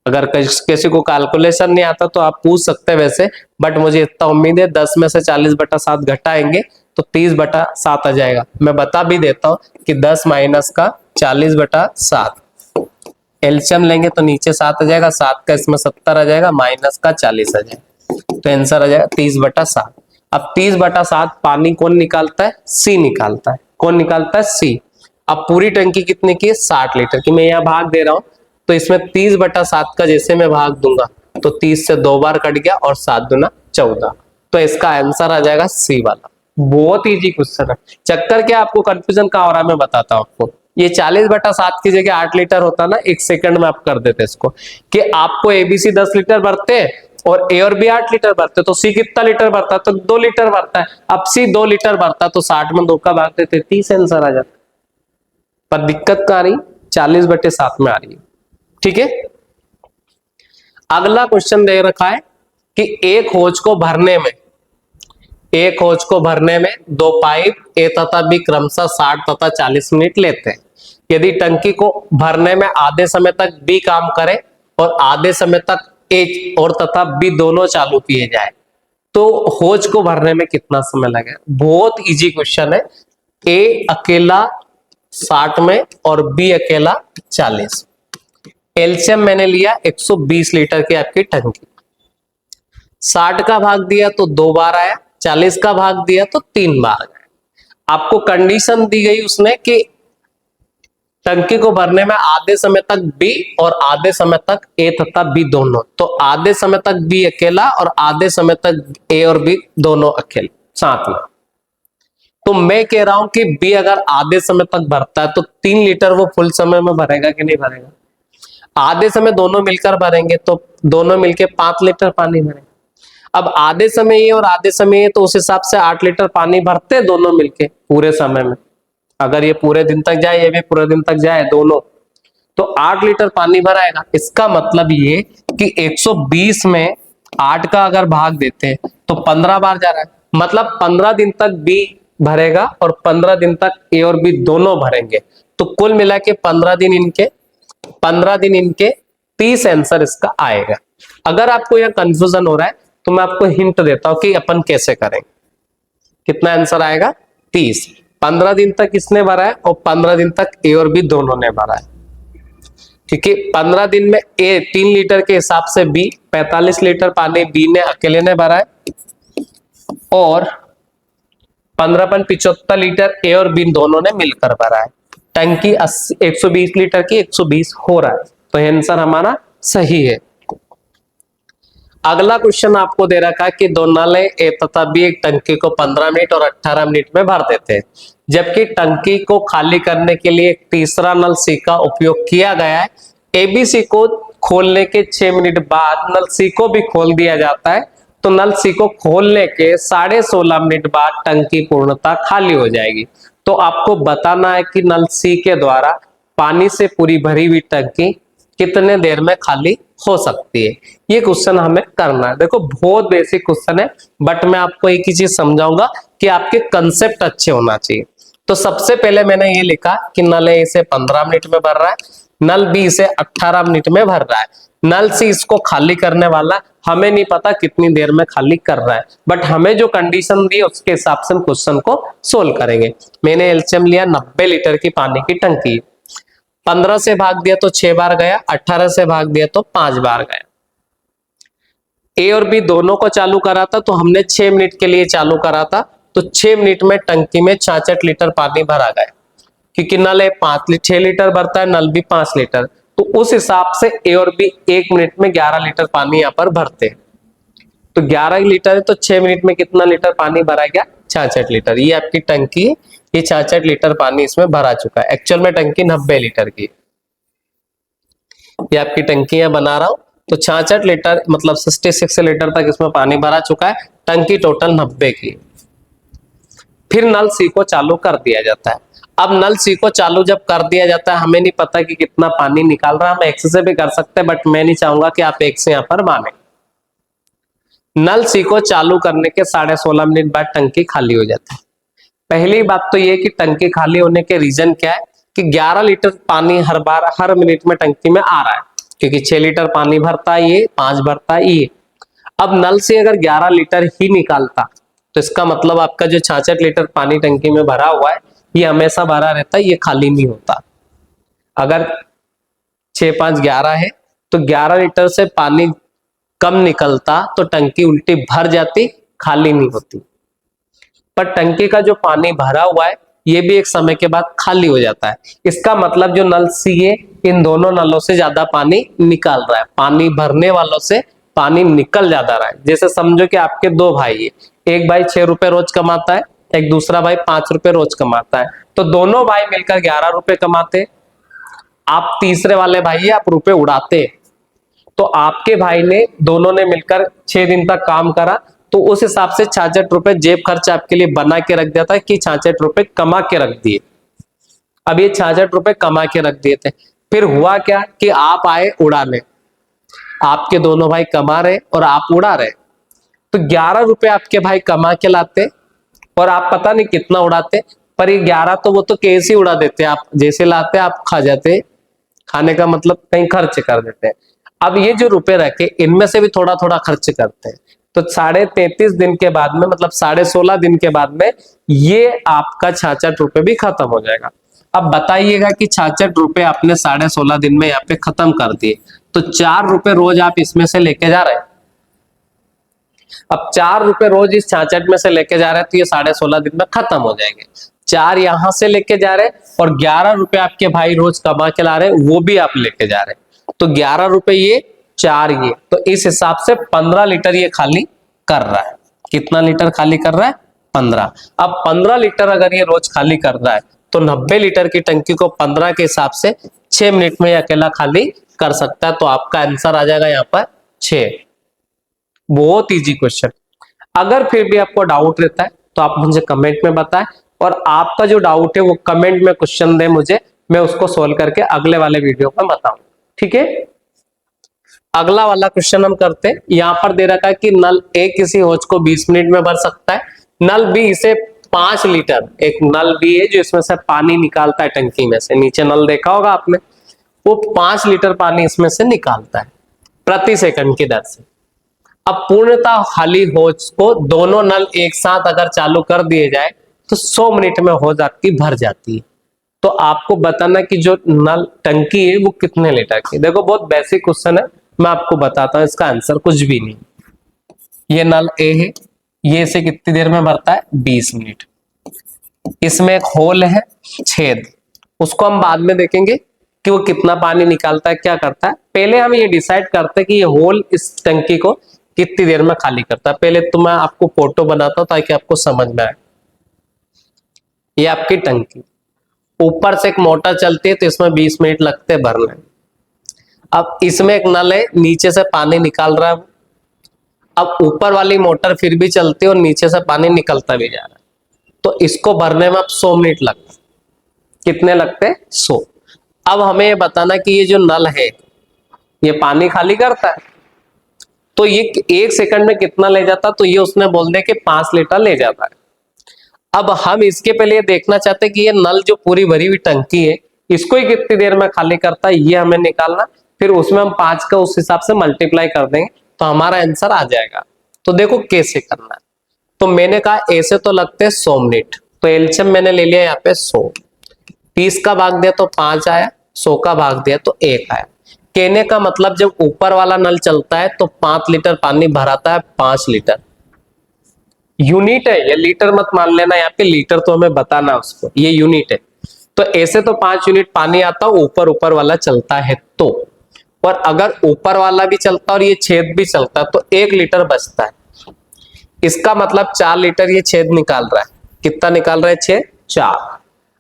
अगर किसी को कैलकुलेशन नहीं आता तो आप पूछ सकते हैं वैसे, बट मुझे इतना उम्मीद है 10 में से 40/7 घटाएंगे तो 30/7 आ जाएगा। मैं बता भी देता हूं कि 10 माइनस का 40/7, एलसीएम लेंगे तो नीचे 7 आ जाएगा, 7 का इसमें 70 आ जाएगा, माइनस का 40 आ जाएगा, तो आंसर आ जाएगा 30/7। अब 30/7 पानी कौन निकालता है? सी निकालता है। कौन निकालता है? सी। अब पूरी टंकी कितने की है? 60 लीटर की। मैं यहाँ भाग दे रहा हूं तो इसमें 30/7 का जैसे मैं भाग दूंगा तो 30 से 2 बार कट गया और 7 दूना 14, तो इसका आंसर आ जाएगा सी वाला। बहुत इजी क्वेश्चन है। चक्कर क्या, आपको कंफ्यूजन कहाँ हो रहा है मैं बताता हूँ आपको। ये 40/7 की जगह 8 लीटर होता ना, 1 सेकंड में आप कर देते इसको कि आपको एबीसी 10 लीटर भरते हैं और ए और बी 8 लीटर भरते, तो सी कितना लीटर भरता है? तो 2 लीटर भरता है। अब सी 2 लीटर भरता है तो 60 में 2 का भाग देते, 30 आंसर आ जाता। पर दिक्कत कहाँ आ रही? 40/7 में आ रही है। ठीक है, अगला क्वेश्चन दे रखा है कि एक होज को भरने में 2 पाइप ए तथा बी क्रमशः 60 तथा 40 मिनट लेते हैं। यदि टंकी को भरने में आधे समय तक बी काम करे और आधे समय तक ए और तथा बी दोनों चालू किए जाए तो होज को भरने में कितना समय लगेगा? बहुत इजी क्वेश्चन है। ए अकेला 60 में और बी अकेला 40। एलसीएम मैंने लिया 120 लीटर की आपकी टंकी, 60 का भाग दिया तो 2 बार आया, 40 का भाग दिया तो 3 बार आया। आपको कंडीशन दी गई उसने कि टंकी को भरने में आधे समय तक बी और आधे समय तक ए तथा बी दोनों, तो आधे समय तक बी अकेला और आधे समय तक ए और बी दोनों अकेले साथ में। तो मैं कह रहा हूं कि बी अगर आधे समय तक भरता है तो 3 लीटर वो फुल समय में भरेगा कि नहीं भरेगा? आधे समय दोनों मिलकर भरेंगे तो दोनों मिलके 5 लीटर पानी भरेंगे। अब आधे समय ये और आधे समय ये, तो उस हिसाब से 8 लीटर पानी भरते दोनों मिलके पूरे समय में। अगर ये पूरे दिन तक जाए, ये भी पूरे दिन तक जाए दोनों, तो 8 लीटर पानी भराएगा। इसका मतलब ये कि 120 में 8 का अगर भाग देते हैं तो 15 बार जा रहा है, मतलब 15 दिन तक बी भरेगा और 15 दिन तक ए और बी दोनों भरेंगे, तो कुल मिला के 15 दिन इनके 30 आंसर इसका आएगा। अगर आपको यह कंफ्यूजन हो रहा है तो मैं आपको हिंट देता हूं कि अपन कैसे करेंगे। कितना आंसर आएगा? 30। 15 दिन तक इसने भरा है और 15 दिन तक ए और बी दोनों ने भरा है। ठीक है, 15 दिन में ए 3 लीटर के हिसाब से बी 45 लीटर पानी बी ने अकेले ने भरा है और 15/75 लीटर ए और बी दोनों ने मिलकर भरा है। टंकी 120 लीटर की 120 हो रहा है, तो आंसर हमारा सही है। अगला क्वेश्चन आपको दे रखा है कि दो नल ए तथा बी एक टंकी को 15 मिनट और 18 मिनट में भर देते हैं, जबकि टंकी को खाली करने के लिए एक तीसरा नल सी का उपयोग किया गया है। एबीसी को खोलने के 6 मिनट बाद नल सी को भी खोल दिया जाता है, तो नल सी को खोलने के 16.5 मिनट बाद टंकी पूर्णतः खाली हो जाएगी। तो आपको बताना है कि नल सी के द्वारा पानी से पूरी भरी हुई टंकी कितने देर में खाली हो सकती है। ये क्वेश्चन हमें करना है। देखो बहुत बेसिक क्वेश्चन है, बट मैं आपको एक ही चीज समझाऊंगा कि आपके कंसेप्ट अच्छे होना चाहिए। तो सबसे पहले मैंने ये लिखा कि नल ए इसे 15 मिनट में भर रहा है, नल बी इसे 18 मिनट में भर रहा है, नल सी इसको खाली करने वाला, हमें नहीं पता कितनी देर में खाली कर रहा है, बट हमें जो कंडीशन दी है उसके हिसाब से हम क्वेश्चन को सोल्व करेंगे। मैंने एलसीएम लिया 90 लीटर की पानी की टंकी, 15 से भाग दिया तो 6 बार गया, 18 से भाग दिया तो 5 बार गया। ए और बी दोनों को चालू करा था तो हमने 6 मिनट के लिए चालू करा था, तो 6 मिनट में टंकी में 66 लीटर पानी भरा गया, क्योंकि नल ए 6 लीटर भरता है, नल बी 5 लीटर, तो उस हिसाब से ए और बी 1 मिनट में 11 लीटर पानी यहाँ पर भरते हैं। तो 11 लीटर है तो 6 मिनट में कितना लीटर पानी भरा गया? 66 लीटर। ये आपकी टंकी, ये 66 लीटर पानी इसमें भरा चुका है। एक्चुअल में टंकी 90 लीटर की, ये आपकी टंकी है बना रहा हूं, तो 66 लीटर मतलब 66 लीटर तक इसमें पानी भरा चुका है, टंकी टोटल 90 की। फिर नल सी को चालू कर दिया जाता है। अब नल सी को चालू जब कर दिया जाता है, हमें नहीं पता कि कितना पानी निकाल रहा है, हम एक्स से भी कर सकते हैं, बट मैं नहीं चाहूंगा कि आप एक्स यहाँ पर माने। नल सी को चालू करने के 16.5 मिनट बाद टंकी खाली हो जाती है। पहली बात तो ये कि टंकी खाली होने के रीजन क्या है कि 11 लीटर पानी हर मिनट में टंकी में आ रहा है, क्योंकि 6 लीटर पानी भरता है ये, 5 भरता है ये। अब नल से अगर 11 लीटर ही निकालता तो इसका मतलब आपका जो 66 लीटर पानी टंकी में भरा हुआ है ये हमेशा भरा रहता है, ये खाली नहीं होता। अगर 6 5 11 है तो 11 लीटर से पानी कम निकलता तो टंकी उल्टी भर जाती, खाली नहीं होती। पर टंकी का जो पानी भरा हुआ है ये भी एक समय के बाद खाली हो जाता है। इसका मतलब जो नल सी है इन दोनों नलों से ज्यादा पानी निकाल रहा है, पानी भरने वालों से पानी निकल ज्यादा रहा है। जैसे समझो कि आपके दो भाई है, एक भाई 6 रुपए रोज कमाता है, एक दूसरा भाई 5 रुपए रोज कमाता है, तो दोनों भाई मिलकर 11 रुपए कमाते। आप तीसरे वाले भाई आप रुपए उड़ाते, तो आपके भाई ने दोनों ने मिलकर 6 दिन तक काम करा, तो उस हिसाब से 66 रुपए जेब खर्च आपके लिए बना के रख दिया था कि 66 रुपए कमा के रख दिए। अब ये 66 रुपए कमा के रख दिए थे, फिर हुआ क्या कि आप आए उड़ाने, आपके दोनों भाई कमा रहे और आप उड़ा रहे, तो 11 रुपए आपके भाई कमा के लाते और आप पता नहीं कितना उड़ाते, पर ये 11 तो वो तो कैसे उड़ा देते, आप जैसे लाते आप खा जाते, खाने का मतलब कहीं खर्च कर देते हैं। अब ये जो रुपए रखे इनमें से भी थोड़ा थोड़ा खर्च करते हैं, तो 33.5 दिन के बाद में मतलब 16.5 दिन के बाद में ये आपका 66 रुपए भी खत्म हो जाएगा। अब बताइएगा कि 66 रुपए आपने 16.5 दिन में यहाँ पे खत्म कर दिए, तो 4 रुपए रोज आप इसमें से लेके जा रहे हैं। अब 4 रुपए रोज इस 66 में से लेके जा रहे हैं तो ये 16.5 दिन में खत्म हो जाएंगे। 4 यहां से लेके जा रहे हैं और 11 रुपए आपके भाई रोज कमा के ला रहे हैं, वो भी आप लेके जा रहे हैं, तो 11 रुपए ये 4 ये, तो इस हिसाब से 15 लीटर ये खाली कर रहा है। कितना लीटर खाली कर रहा है? 15। अब 15 लीटर अगर ये रोज खाली कर रहा है तो 90 लीटर की टंकी को 15 के हिसाब से 6 मिनट में अकेला खाली कर सकता है, तो आपका आंसर आ जाएगा यहाँ पर 6। बहुत इजी क्वेश्चन। अगर फिर भी आपको डाउट रहता है तो आप मुझे कमेंट में बताएं, और आपका जो डाउट है वो कमेंट में क्वेश्चन दे मुझे, मैं उसको सोल्व करके अगले वाले वीडियो में बताऊं। ठीक है, अगला वाला क्वेश्चन हम करते हैं। यहां पर दे रखा है कि नल ए किसी हौज को 20 मिनट में भर सकता है, नल बी इसे 5 लीटर, एक नल बी है जो इसमें से पानी निकालता है टंकी में से, नीचे नल देखा होगा आपने, वो 5 लीटर पानी इसमें से निकालता है प्रति सेकंड की दर से। अब पूर्णतः खाली हौज को दोनों नल एक साथ अगर चालू कर दिए जाए तो 100 मिनट में हौज आपकी भर जाती है। तो आपको बताना कि जो नल टंकी है वो कितने लीटर की। देखो बहुत बेसिक क्वेश्चन है, मैं आपको बताता हूं, इसका आंसर कुछ भी नहीं। ये नल ए है, ये इसे कितनी देर में भरता है? 20 मिनट। इसमें एक होल है, छेद, उसको हम बाद में देखेंगे कि वो कितना पानी निकालता है, क्या करता है। पहले हम ये डिसाइड करते हैं कि ये होल इस टंकी को कितनी देर में खाली करता है। पहले तो मैं आपको फोटो बनाता हूं ताकि आपको समझ में आए। ये आपकी टंकी, ऊपर से एक मोटर चलती है तो इसमें 20 मिनट लगते हैं भरने। अब इसमें एक नल है, नीचे से पानी निकाल रहा है। अब ऊपर वाली मोटर फिर भी चलती है और नीचे से पानी निकलता भी जा रहा है, तो इसको भरने में अब 100 मिनट लगते हैं। कितने लगते हैं? 100। अब हमें ये बताना कि ये जो नल है ये पानी खाली करता है, तो ये 1 सेकंड में कितना ले जाता, तो ये उसने बोल दिया कि 5 लीटर ले जाता है। अब हम इसके पहले ये देखना चाहते हैं कि ये नल जो पूरी भरी हुई टंकी है इसको ही कितनी देर में खाली करता है, ये हमें निकालना। फिर उसमें हम 5 का उस हिसाब से मल्टीप्लाई कर देंगे तो हमारा आंसर आ जाएगा। तो देखो कैसे करना है। तो मैंने कहा ऐसे तो लगते हैं 100 मिनट, तो एलसीएम मैंने ले लिया यहाँ पे 100, 30 का भाग दिया तो 5 आया, 100 का भाग दिया तो 1 आया। कहने का मतलब जब ऊपर वाला नल चलता है तो 5 लीटर पानी भराता है, 5 लीटर। यूनिट है ये, लीटर मत मान लेना, यहाँ पे लीटर तो हमें बताना उसको, ये यूनिट है। तो ऐसे तो 5 यूनिट पानी आता है, ऊपर वाला चलता है तो, और अगर ऊपर वाला भी चलता और ये छेद भी चलता तो 1 लीटर बचता है। इसका मतलब 4 लीटर ये छेद निकाल रहा है। कितना निकाल रहा है? छेद 4।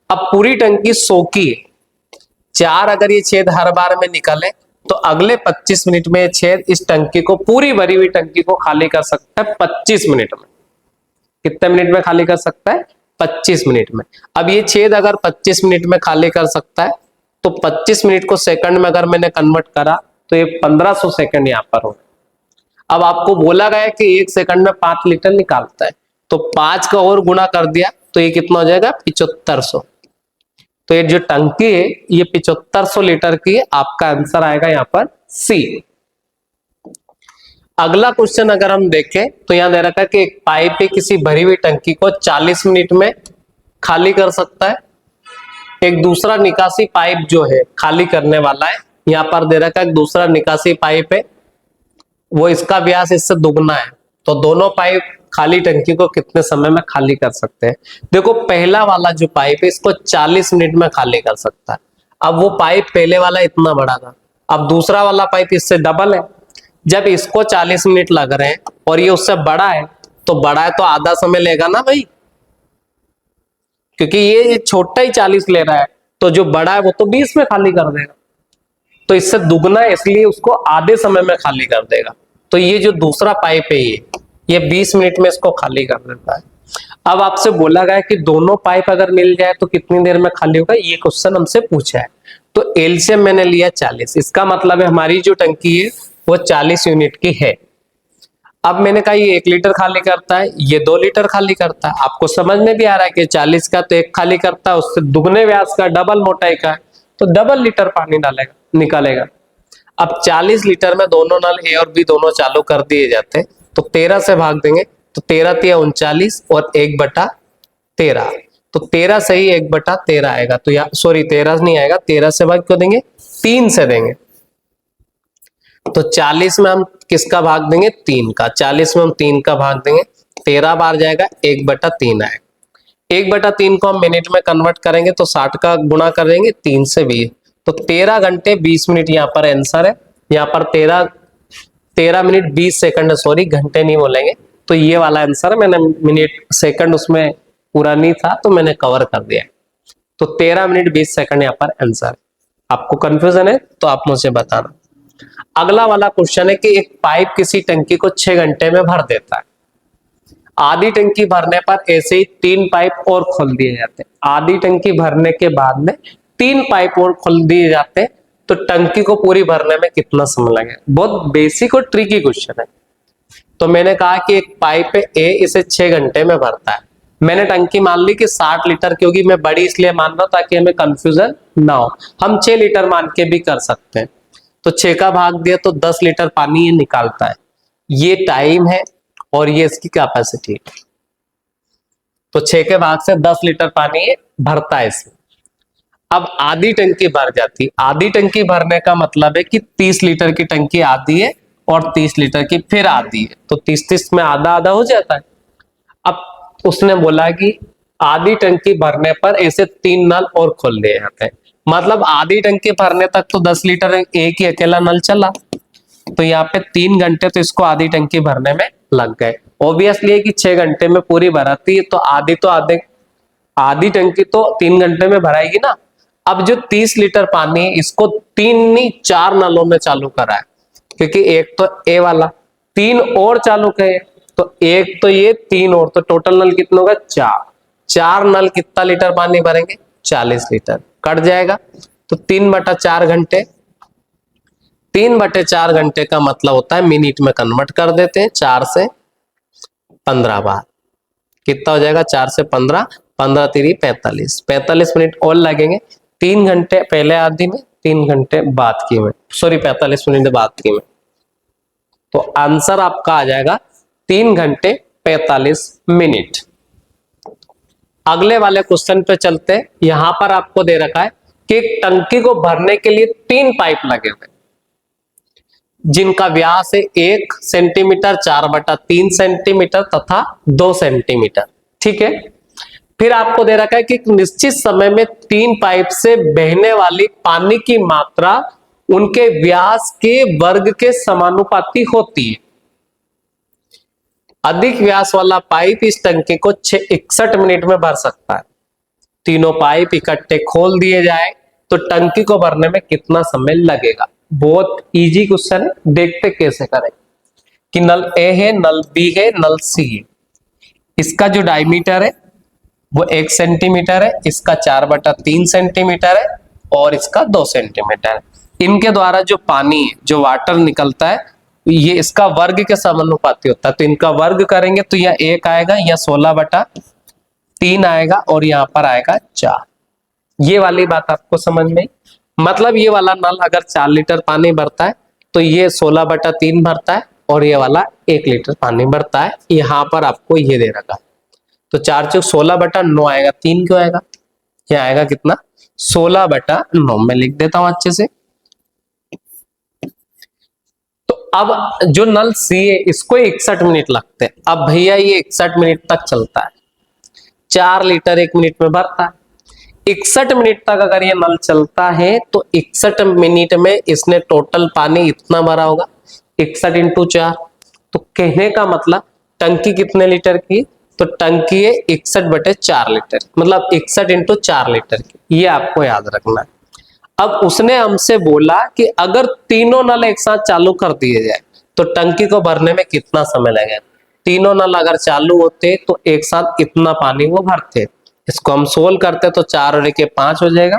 अब पूरी टंकी 100 की है, 4 अगर ये छेद हर बार में निकले तो अगले 25 मिनट में ये छेद इस टंकी को, पूरी भरी हुई टंकी को खाली कर सकता है 25 मिनट में। कितने मिनट में खाली कर सकता है? 25 मिनट में। अब ये छेद अगर 25 मिनट में खाली कर सकता है तो 25 मिनट को सेकंड में अगर मैंने कन्वर्ट करा तो ये 1500 सेकंड यहाँ पर हो। अब आपको बोला गया कि 1 सेकंड में 5 लीटर निकालता है, तो 5 का और गुना कर दिया तो ये कितना हो जाएगा? 7500। तो ये जो टंकी है ये 7500 लीटर की है। आपका आंसर आएगा यहाँ पर सी। अगला क्वेश्चन अगर हम देखें तो यहां दे रखा है कि एक पाइप है किसी भरी हुई टंकी को 40 मिनट में खाली कर सकता है। एक दूसरा निकासी पाइप जो है खाली करने वाला है, यहां पर दे रखा है एक दूसरा निकासी पाइप है, वो इसका व्यास इससे दुगना है, तो दोनों पाइप खाली टंकी को कितने समय में खाली कर सकते हैं। देखो पहला वाला जो पाइप है इसको 40 मिनट में खाली कर सकता है। अब वो पाइप पहले वाला इतना बड़ा था, अब दूसरा वाला पाइप इससे डबल है। जब इसको 40 मिनट लग रहे हैं और ये उससे बड़ा है, तो बड़ा है तो आधा समय लेगा ना भाई, क्योंकि ये छोटा ही 40 ले रहा है, तो जो बड़ा है वो तो 20 में खाली कर देगा। तो इससे दुगना है, इसलिए उसको आधे समय में खाली कर देगा। तो ये जो दूसरा पाइप है ये 20 मिनट में इसको खाली कर देता है। अब आपसे बोला गया है कि दोनों पाइप अगर मिल जाए तो कितनी देर में खाली होगा, ये क्वेश्चन हमसे पूछा है। तो एलसीएम मैंने लिया 40, इसका मतलब है हमारी जो टंकी है वो 40 यूनिट की है। अब मैंने कहा ये 1 लीटर खाली करता है, ये 2 लीटर खाली करता है। आपको समझ में भी आ रहा है कि 40 का तो 1 खाली करता है, उससे दुगने व्यास का डबल मोटाई का है, तो डबल लीटर पानी डालेगा निकालेगा। अब 40 लीटर में दोनों नल ए और बी दोनों चालू कर दिए जाते हैं, तो 13 से भाग देंगे तो 13 तिया 39 और 1/13, तो 13 से ही 1/13 आएगा। तो या सॉरी 13 नहीं आएगा, 13 से भाग क्यों देंगे, 3 से देंगे। तो 40 में हम किसका भाग देंगे, 3 का। 40 में हम 3 का भाग देंगे, 13 बार जाएगा, 1/3 आएगा। 1/3 को हम मिनट में कन्वर्ट करेंगे तो 60 का गुणा करेंगे 3 से 20, तो 13 घंटे 20 मिनट यहाँ पर आंसर है। यहाँ पर 13 मिनट 20 सेकंड, सॉरी घंटे नहीं बोलेंगे, तो ये वाला आंसर है। मैंने मिनट सेकंड उसमें पूरा नहीं था तो मैंने कवर कर दिया। तो 13 मिनट 20 सेकंड यहाँ पर आंसर। आपको कंफ्यूजन है तो आप मुझे बताना। अगला वाला क्वेश्चन है कि एक पाइप किसी टंकी को 6 घंटे में भर देता है। आधी टंकी भरने पर ऐसे ही 3 पाइप और खोल दिए जाते हैं। आधी टंकी भरने के बाद में 3 पाइप और खोल दिए जाते हैं, तो टंकी को पूरी भरने में कितना समय लगेगा। बहुत बेसिक और ट्रिकी क्वेश्चन है। तो मैंने कहा कि एक पाइप है ए, इसे 6 घंटे में भरता है। मैंने टंकी मान ली कि 60 लीटर, क्योंकि मैं बड़ी इसलिए मान रहा हूं ताकि हमें कंफ्यूजन ना हो। हम 6 लीटर मान के भी कर सकते हैं। तो 6 का भाग दिया तो 10 लीटर पानी ये निकालता है। ये टाइम है और ये इसकी कैपेसिटी। तो 6 के भाग से 10 लीटर पानी ये भरता है इसमें। अब आधी टंकी भर जाती। आधी टंकी भरने का मतलब है कि 30 लीटर की टंकी आधी है और 30 लीटर की फिर आधी है, तो 30-30 में आधा आधा हो जाता है। अब उसने बोला कि आधी टंकी भरने पर ऐसे 3 नल और खोल दिए जाते हैं। मतलब आधी टंकी भरने तक तो 10 लीटर एक ही अकेला नल चला, तो यहाँ पे 3 घंटे तो इसको आधी टंकी भरने में लग गए। ऑब्वियसली कि 6 घंटे में पूरी भराती है, तो आधी टंकी तो 3 घंटे में भराएगी ना। अब जो 30 लीटर पानी है इसको 3 नहीं 4 नलों में चालू करा है, क्योंकि एक तो ए वाला 3 और चालू करे, तो एक तो ये 3 और, तो टोटल नल कितना होगा 4 नल कितना लीटर पानी भरेंगे 40 लीटर। कट जाएगा तो 3/4 घंटे। 3/4 घंटे का मतलब होता है मिनट में कन्वर्ट कर देते हैं, 4 से 15 बार कितना हो जाएगा, 4 से 15, 15 3 45, 45 मिनट और लगेंगे। 3 घंटे पहले आधी में, 3 घंटे बाद की में, सॉरी 45 मिनट बाद की में। तो आंसर आपका आ जाएगा 3 घंटे 45 मिनट। अगले वाले क्वेश्चन पे चलते हैं। यहां पर आपको दे रखा है कि एक टंकी को भरने के लिए 3 पाइप लगे हुए, जिनका व्यास है 1 सेंटीमीटर, 4/3 सेंटीमीटर तथा 2 सेंटीमीटर। ठीक है। फिर आपको दे रखा है कि एक निश्चित समय में 3 पाइप से बहने वाली पानी की मात्रा उनके व्यास के वर्ग के समानुपाती होती है। अधिक व्यास वाला पाइप इस टंकी को 61 मिनट में भर सकता है। तीनों पाइप इकट्ठे खोल दिए जाए तो टंकी को भरने में कितना समय लगेगा। बहुत इजी क्वेश्चन है, देखते कैसे करें। कि नल ए है, नल बी है, नल सी है। इसका जो डायमीटर है वो 1 सेंटीमीटर है, इसका 4/3 सेंटीमीटर है और इसका 2 सेंटीमीटर है। इनके द्वारा जो पानी जो वाटर निकलता है ये इसका वर्ग के समानुपाती होता है। तो इनका वर्ग करेंगे तो यह 1 आएगा, यह 16/3 आएगा और यहाँ पर आएगा 4। ये वाली बात आपको समझ में। मतलब ये वाला नल अगर 4 लीटर पानी भरता है तो ये 16/3 भरता है और ये वाला 1 लीटर पानी भरता है। यहाँ पर आपको ये दे रखा है, तो 4 चौक 16/9 आएगा, 3 क्यों आएगा, ये आएगा कितना 16/9। मैं लिख देता हूं अच्छे से। तो अब जो नल सी है इसको 61 मिनट लगते हैं। अब भैया ये 61 मिनट तक चलता है, 4 लीटर 1 मिनट में भरता है। 61 मिनट तक अगर ये नल चलता है तो 61 मिनट में इसने टोटल पानी इतना भरा होगा, 61 × 4। तो कहने का मतलब टंकी कितने लीटर की, तो टंकी है 61/4 लीटर, मतलब 61 × 4 लीटर की, ये आपको याद रखना है। अब उसने हमसे बोला कि अगर तीनों नल एक साथ चालू कर दिए जाए तो टंकी को भरने में कितना समय लगेगा। तीनों नल अगर चालू होते तो एक साथ इतना पानी वो भरते। इसको हम सोल्व करते तो 4 और 1 5 हो जाएगा।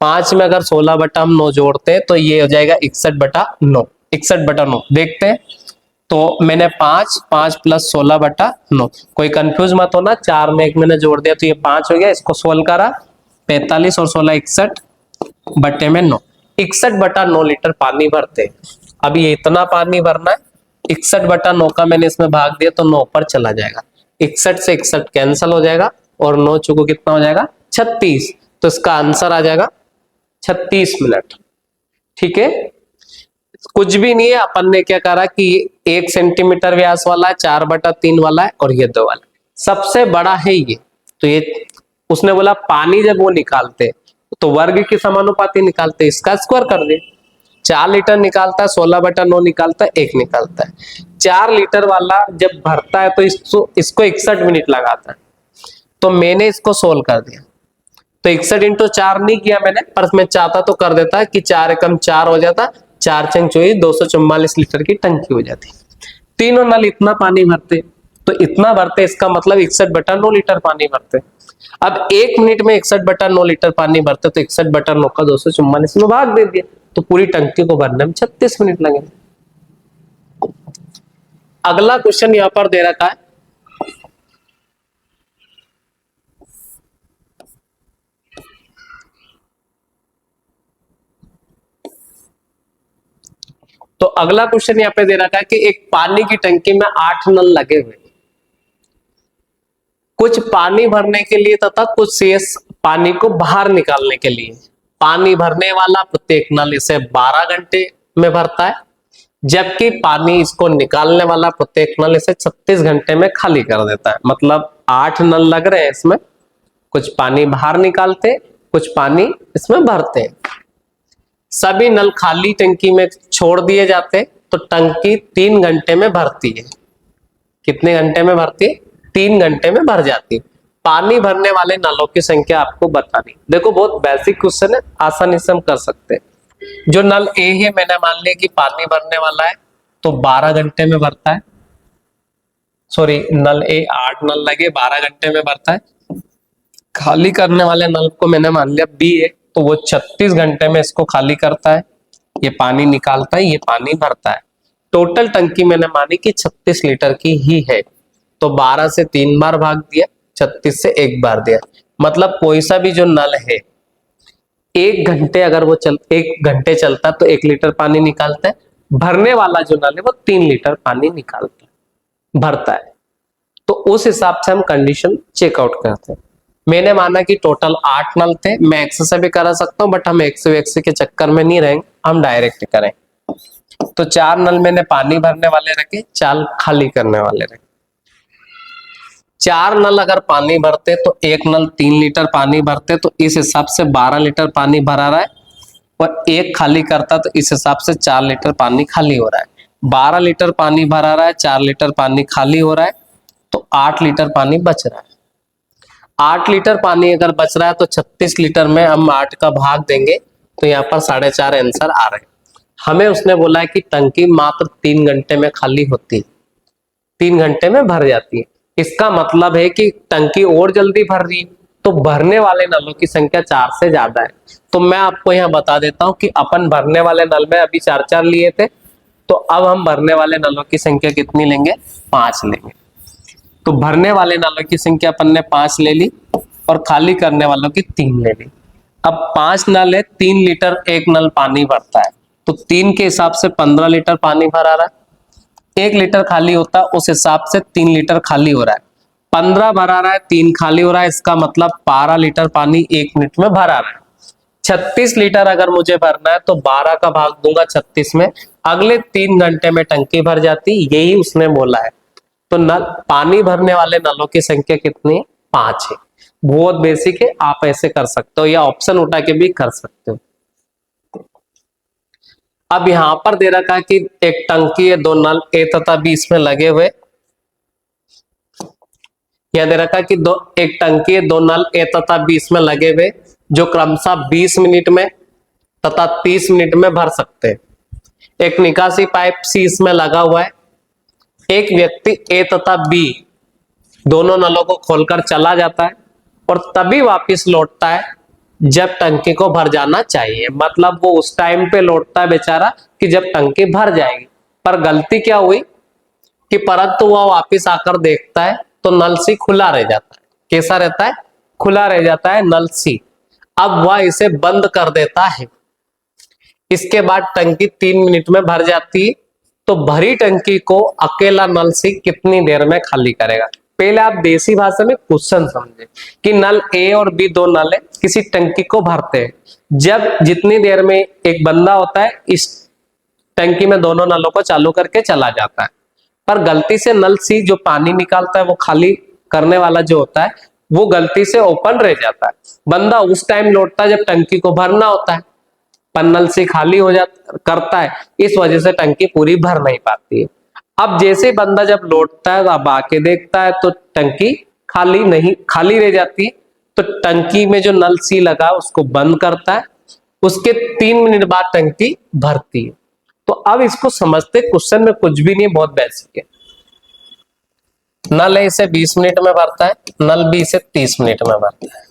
5 में अगर 16/9 जोड़ते हैं तो ये हो जाएगा 61/9। 61/9 देखते हैं, तो मैंने 5 + 16/9, कोई कंफ्यूज मत होना, 4 में 1 मैंने जोड़ दिया तो ये 5 हो गया। इसको सोल्व करा, 45 और 16 61/9, 61/9 लीटर पानी भरते। अब ये इतना पानी भरना है, 61/9 का मैंने इसमें भाग दिया तो 9 पर चला जाएगा, 61 से 61 कैंसिल हो जाएगा और 9 चौको कितना हो जाएगा 36। तो इसका आंसर आ जाएगा 36 मिनट। ठीक है, कुछ भी नहीं है, अपन ने क्या करा कि 1 सेंटीमीटर व्यास वाला है, 4/3 वाला है और ये 2 वाला है, सबसे बड़ा है ये। तो ये उसने बोला पानी जब वो निकालते तो वर्ग के समानुपाती निकालते, इसका स्क्वायर कर दे। 4 लीटर निकालता है, 16/9 निकालता है, 1 निकालता है। 4 लीटर वाला जब भरता है तो इसको 61 मिनट लगाता है। तो मैंने इसको सोल्व कर दिया, तो 61 × 4 नहीं किया मैंने, पर मैं चाहता तो कर देता कि 4 एकम 4 हो जाता, 4 × 24 244 लीटर की टंकी हो जाती। तीनों नल इतना पानी भरते, तो इतना भरते इसका मतलब 61/9 लीटर पानी भरते। अब 1 मिनट में 61/9 लीटर पानी भरते तो 61/9 का 244 में भाग दे दिया, तो पूरी टंकी को भरने में 36 मिनट लगेंगे। अगला क्वेश्चन यहां पर दे रखा है, तो अगला क्वेश्चन यहाँ पे दे रखा है कि एक पानी की टंकी में 8 नल लगे हुए, कुछ पानी भरने के लिए तथा कुछ शेष पानी को बाहर निकालने के लिए। पानी भरने वाला प्रत्येक नल इसे 12 घंटे में भरता है, जबकि पानी इसको निकालने वाला प्रत्येक नल इसे 36 घंटे में खाली कर देता है। मतलब 8 नल लग रहे हैं इसमें, कुछ पानी बाहर निकालते, कुछ पानी इसमें भरते हैं। सभी नल खाली टंकी में छोड़ दिए जाते तो टंकी 3 घंटे में भरती है। कितने घंटे में भरती है? 3 घंटे में भर जाती है। पानी भरने वाले नलों की संख्या आपको बतानी। देखो बहुत बेसिक क्वेश्चन है, आसानी से हम कर सकते हैं। जो नल ए है, मैंने मान लिया कि पानी भरने वाला है तो 12 घंटे में भरता है। सॉरी, नल ए 8 नल लगे, 12 घंटे में भरता है। खाली करने वाले नल को मैंने मान लिया बी है, तो वो 36 घंटे में इसको खाली करता है, ये पानी निकालता है, ये पानी भरता है। टोटल टंकी मैंने मानी कि 36 लीटर की ही है, तो 12 से 3 बार भाग दिया, 36 से 1 बार दिया। मतलब कोई सा भी जो नल है 1 घंटे अगर वो 1 घंटे चलता तो 1 लीटर पानी निकालता है। भरने वाला जो नल है वो 3 लीटर पानी निकालता है, भरता है। तो उस हिसाब से हम कंडीशन चेकआउट करते हैं। मैंने माना कि टोटल 8 नल थे, मैं एक्स से भी करा सकता हूं, बट हम एक्स के चक्कर में नहीं रहेंगे, हम डायरेक्ट करें। तो 4 नल मैंने पानी भरने वाले रखे, 4 खाली करने वाले रखे। 4 नल अगर पानी भरते तो 1 नल 3 लीटर पानी भरते, तो इस हिसाब से 12 लीटर पानी भरा रहा है, और 1 खाली करता तो इस हिसाब से 4 लीटर पानी खाली हो रहा है। 12 लीटर पानी भरा रहा है, 4 लीटर पानी खाली हो रहा है, तो 8 लीटर पानी बच रहा है। 8 लीटर पानी अगर बच रहा है तो 36 लीटर में हम 8 का भाग देंगे, तो यहाँ पर 4.5 आंसर आ रहे हैं। हमें उसने बोला है कि टंकी मात्र 3 घंटे में खाली होती है, 3 घंटे में भर जाती है। इसका मतलब है कि टंकी और जल्दी भर रही है, तो भरने वाले नलों की संख्या 4 से ज्यादा है। तो मैं आपको यहाँ बता देता हूँ कि अपन भरने वाले नल में अभी 4 लिए थे, तो अब हम भरने वाले नलों की संख्या कितनी लेंगे? 5 लेंगे। तो भरने वाले नलों की संख्या अपन ने 5 ले ली और खाली करने वालों की 3 ले ली। अब 5 नल है, 3 लीटर 1 नल पानी भरता है, तो 3 के हिसाब से 15 लीटर पानी भरा रहा है। 1 लीटर खाली होता, उस हिसाब से 3 लीटर खाली हो रहा है। 15 भरा रहा है, 3 खाली हो रहा है, इसका मतलब 12 लीटर पानी 1 मिनट में भरा रहा है। 36 लीटर अगर मुझे भरना है तो 12 का भाग दूंगा 36 में, अगले 3 घंटे में टंकी भर जाती, यही उसने बोला है। तो नल पानी भरने वाले नलों की संख्या कितनी है? 5 है। बहुत बेसिक है, आप ऐसे कर सकते हो या ऑप्शन उठा के भी कर सकते हो। अब यहां पर दे रखा है कि एक टंकी है, 2 नल ए तथा बी इसमें लगे हुए। यह दे रखा है कि एक टंकी है, 2 नल ए तथा बी इसमें लगे हुए, जो क्रमशः 20 मिनट में तथा 30 मिनट में भर सकते हैं। एक निकासी पाइप सी इसमें लगा हुआ है। एक व्यक्ति ए तथा बी दोनों नलों को खोलकर चला जाता है और तभी वापस लौटता है जब टंकी को भर जाना चाहिए। मतलब वो उस टाइम पे लौटता है बेचारा कि जब टंकी भर जाएगी। पर गलती क्या हुई कि परंतु वह वापस आकर देखता है तो नल सी खुला रह जाता है। कैसा रहता है? खुला रह जाता है नल सी। अब वह इसे बंद कर देता है। इसके बाद टंकी 3 मिनट में भर जाती है। तो भरी टंकी को अकेला नल सी कितनी देर में खाली करेगा? पहले आप देसी भाषा में क्वेश्चन समझे कि नल ए और बी 2 नल है, किसी टंकी को भरते हैं। जब जितनी देर में एक बंदा होता है इस टंकी में दोनों नलों को चालू करके चला जाता है, पर गलती से नल सी जो पानी निकालता है वो खाली करने वाला जो होता है वो गलती से ओपन रह जाता है। बंदा उस टाइम लौटता है जब टंकी को भरना होता है, पर नल से खाली हो जाता करता है, इस वजह से टंकी पूरी भर नहीं पाती है। अब जैसे बंदा जब लौटता है अब आके देखता है तो टंकी खाली रह जाती है। तो टंकी में जो नल सी लगा उसको बंद करता है, उसके 3 मिनट बाद टंकी भरती है। तो अब इसको समझते, क्वेश्चन में कुछ भी नहीं, बहुत बेसिक है। नल ए से 20 मिनट में भरता है, नल बी से 30 मिनट में भरता है।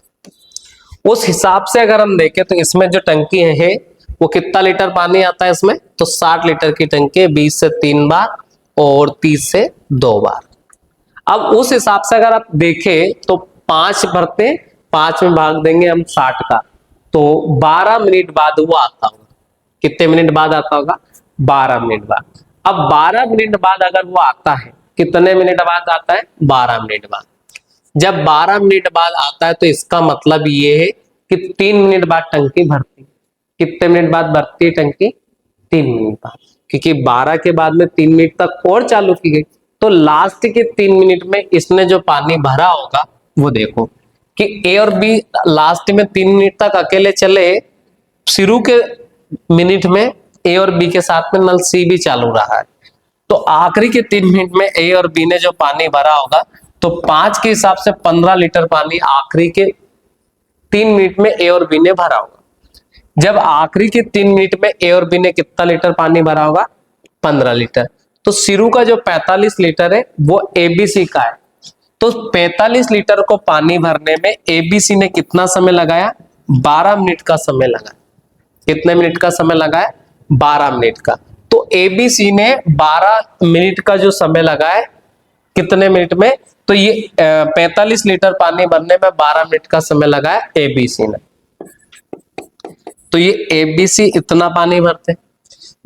उस हिसाब से अगर हम देखें तो इसमें जो टंकी है वो कितना लीटर पानी आता है इसमें? तो 60 लीटर की टंकी है, 20 से 3 बार और 30 से 2 बार। अब उस हिसाब से अगर आप देखें तो 5 भरते, 5 में भाग देंगे हम 60 का, तो 12 मिनट बाद वो आता होगा। कितने मिनट बाद आता होगा? 12 मिनट बाद। अब 12 मिनट बाद अगर वो आता है, कितने मिनट बाद आता है? 12 मिनट बाद। जब 12 मिनट बाद आता है तो इसका मतलब ये है कि 3 मिनट बाद टंकी भरती। कितने मिनट बाद भरती है टंकी? 3 मिनट बाद, क्योंकि 12 के बाद में 3 मिनट तक और चालू की गई। तो लास्ट के 3 मिनट में इसने जो पानी भरा होगा वो देखो कि ए और बी लास्ट में 3 मिनट तक अकेले चले, शुरू के मिनट में ए और बी के साथ में नल सी भी चालू रहा है। तो आखिरी के 3 मिनट में ए और बी ने जो पानी भरा होगा तो 5 के हिसाब से 15 लीटर पानी आखिरी के 3 मिनट में ए और बी ने भरा होगा। जब आखिरी के 3 मिनट में ए और बी ने कितना लीटर पानी भरा होगा? 15 लीटर। तो शुरू का जो 45 लीटर है वो एबीसी का है। तो 45 लीटर को पानी भरने में एबीसी ने कितना समय लगाया? 12 मिनट का समय लगाया। कितने मिनट का समय लगाया? 12 मिनट का। तो एबीसी ने 12 मिनट का जो समय लगाया, कितने मिनट में? तो ये 45 लीटर पानी भरने में 12 मिनट का समय लगाया एबीसी ने। तो ये एबीसी इतना पानी भरते,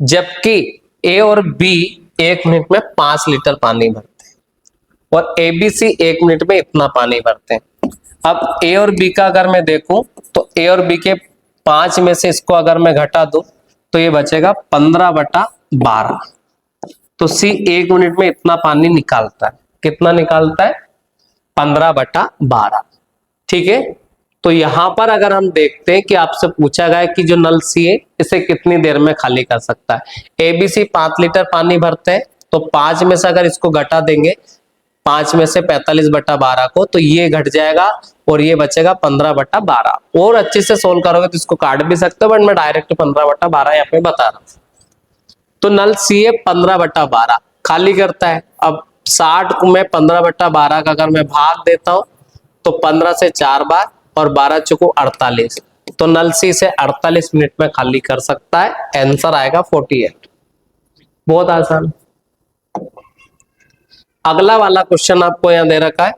जबकि ए और बी 1 मिनट में 5 लीटर पानी भरते हैं और एबीसी 1 मिनट में इतना पानी भरते हैं। अब ए और बी का अगर मैं देखूं तो ए और बी के 5 में से इसको अगर मैं घटा दूं तो ये बचेगा 15/12। तो सी 1 मिनट में इतना पानी निकालता है। कितना निकालता है? 15/12। ठीक है। तो यहां पर अगर हम देखते हैं कि आपसे पूछा गया है कि जो नल सी है इसे कितनी देर में खाली कर सकता है। एबीसी 5 लीटर पानी भरते हैं, तो 5 में से अगर इसको घटा देंगे, 5 में से 45/12 को, तो ये घट जाएगा और ये बचेगा 15/12। और अच्छे से सोल्व करोगे तो इसको काट भी सकते हो, बट मैं डायरेक्ट 15/12 यहाँ पे बता रहा हूं। तो नल सी है 15/12 खाली करता है। अब 60 में 15/12 का अगर मैं भाग देता हूं तो 15 से 4 बार और 12 चुको 48। तो नल सी से 48 मिनट में खाली कर सकता है। आंसर आएगा 48। बहुत आसान। अगला वाला क्वेश्चन आपको यहां दे रखा है।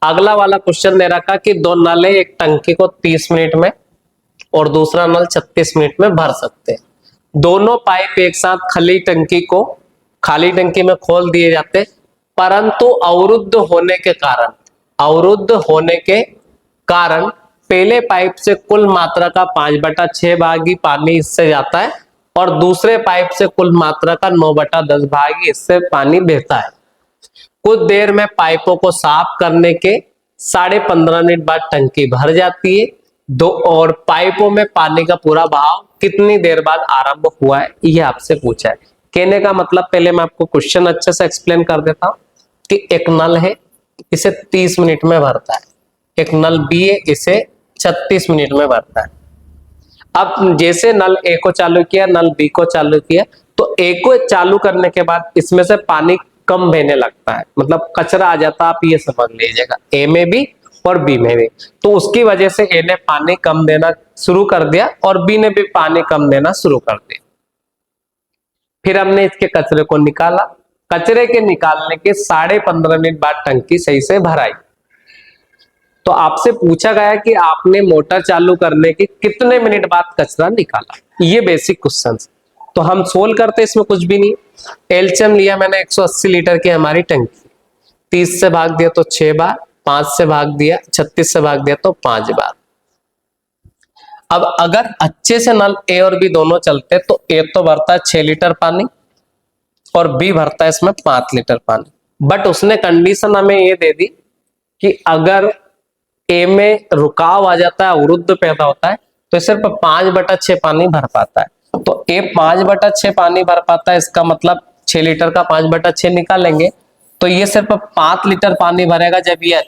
अगला वाला क्वेश्चन दे रखा है कि 2 नल है, एक टंकी को 30 मिनट में और दूसरा नल 36 मिनट में भर सकते हैं। दोनों पाइप एक साथ खाली टंकी में खोल दिए जाते, परंतु अवरुद्ध होने के कारण पहले पाइप से कुल मात्रा का 5/6 भाग ही पानी इससे जाता है और दूसरे पाइप से कुल मात्रा का 9/10 भाग ही इससे पानी बहता है। कुछ देर में पाइपों को साफ करने के 15.5 मिनट बाद टंकी भर जाती है। और पाइपों में पानी का पूरा बहाव कितनी देर बाद आरंभ हुआ है, ये आपसे पूछा है। कहने का मतलब, पहले मैं आपको क्वेश्चन अच्छे से एक्सप्लेन कर देता हूं कि एक नल है, इसे 30 मिनट में भरता है, एक नल बी है, इसे 36 मिनट में भरता है। अब जैसे नल ए को चालू किया, नल बी को चालू किया, तो ए को चालू करने के बाद इसमें से पानी कम बहने लगता है, मतलब कचरा आ जाता है, आप ये समझ लीजिएगा, ए में भी और बी में भी। तो उसकी वजह से ए ने पानी कम देना शुरू कर दिया और बी ने भी पानी कम देना शुरू कर दिया। फिर हमने इसके कचरे को निकाला। कचरे के निकालने के 15.5 मिनट बाद टंकी सही से भराई। तो आपसे पूछा गया कि आपने मोटर चालू करने के कितने मिनट बाद कचरा निकाला, ये बेसिक क्वेश्चन। तो हम सोल्व करते, इसमें कुछ भी नहीं। एलसीएम लिया मैंने 180 लीटर की हमारी टंकी, 30 से भाग दिया तो 6 बार, 5 से भाग दिया, 36 से भाग दिया तो 5 बार। अब अगर अच्छे से नल ए और बी दोनों चलते तो ए तो भरता है 6 लीटर पानी और बी भरता है इसमें 5 लीटर पानी। बट उसने कंडीशन हमें ये दे दी कि अगर ए में रुकाव आ जाता है, अवरुद्ध पैदा होता है, तो सिर्फ 5/6 पानी भर पाता है। तो ए 5/6 पानी भर पाता है, इसका मतलब 6 लीटर का 5/6 निकालेंगे तो ये सिर्फ 5 लीटर पानी भरेगा जब ये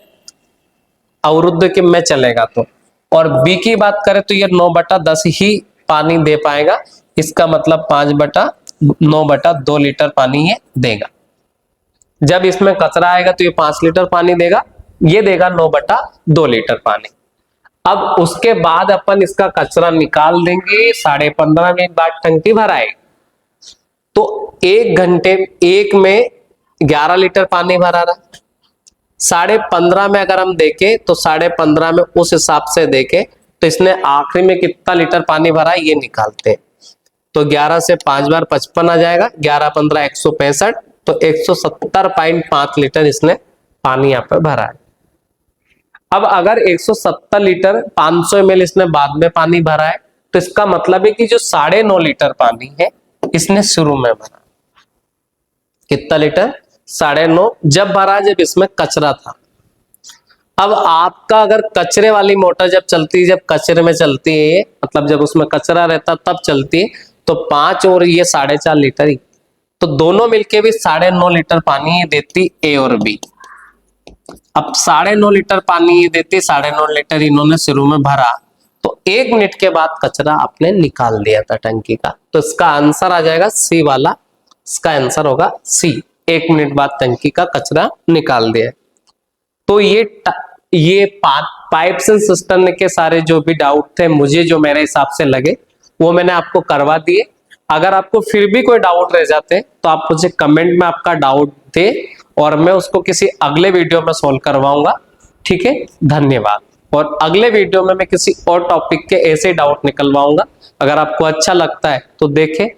अवरुद्ध के में चलेगा तो। और बी की बात करें तो ये 9/10 ही पानी दे पाएगा, इसका मतलब 5/9/2 लीटर पानी ये देगा। जब इसमें कचरा आएगा तो ये 5 लीटर पानी देगा, ये देगा 9/2 लीटर पानी। अब उसके बाद अपन इसका कचरा निकाल देंगे, 15.5 मिनट बाद टंकी भराएगी। तो 1 घंटे एक में 11 लीटर पानी भरा रहा, 15.5 में अगर हम देखें तो 15.5 में उस हिसाब से देखें तो इसने आखिरी में कितना लीटर पानी भरा ये निकालते हैं। तो 11 से 5 बार 55 आ जाएगा, 11×15 165, तो 170.5 लीटर इसने पानी यहाँ पे भरा है। अब अगर 170 लीटर 500 ml इसने बाद में पानी भरा है, तो इसका मतलब है कि जो 9.5 लीटर पानी है इसने शुरू में भरा। कितना लीटर? 9.5 जब भरा, जब इसमें कचरा था। अब आपका अगर कचरे वाली मोटर जब चलती है, जब कचरे में चलती है, मतलब जब उसमें कचरा रहता तब चलती है, तो 5 और ये 4.5 लीटर ही, तो दोनों मिलके भी 9.5 लीटर पानी ये देती ए और बी। अब 9.5 लीटर पानी ये देती, 9.5 लीटर इन्होंने शुरू में भरा, तो 1 मिनट के बाद कचरा आपने निकाल दिया था टंकी का। तो इसका आंसर आ जाएगा सी वाला, इसका आंसर होगा सी, 1 मिनट बाद टंकी का कचरा निकाल दिया। तो ये पाइप्स एंड सिस्टम के सारे जो भी डाउट थे, मुझे जो मेरे हिसाब से लगे वो मैंने आपको करवा दिए। अगर आपको फिर भी कोई डाउट रह जाते तो आप मुझे कमेंट में आपका डाउट दे और मैं उसको किसी अगले वीडियो में सॉल्व करवाऊंगा। ठीक है, धन्यवाद। और अगले वीडियो में मैं किसी और टॉपिक के ऐसे डाउट निकलवाऊंगा। अगर आपको अच्छा लगता है तो देखें,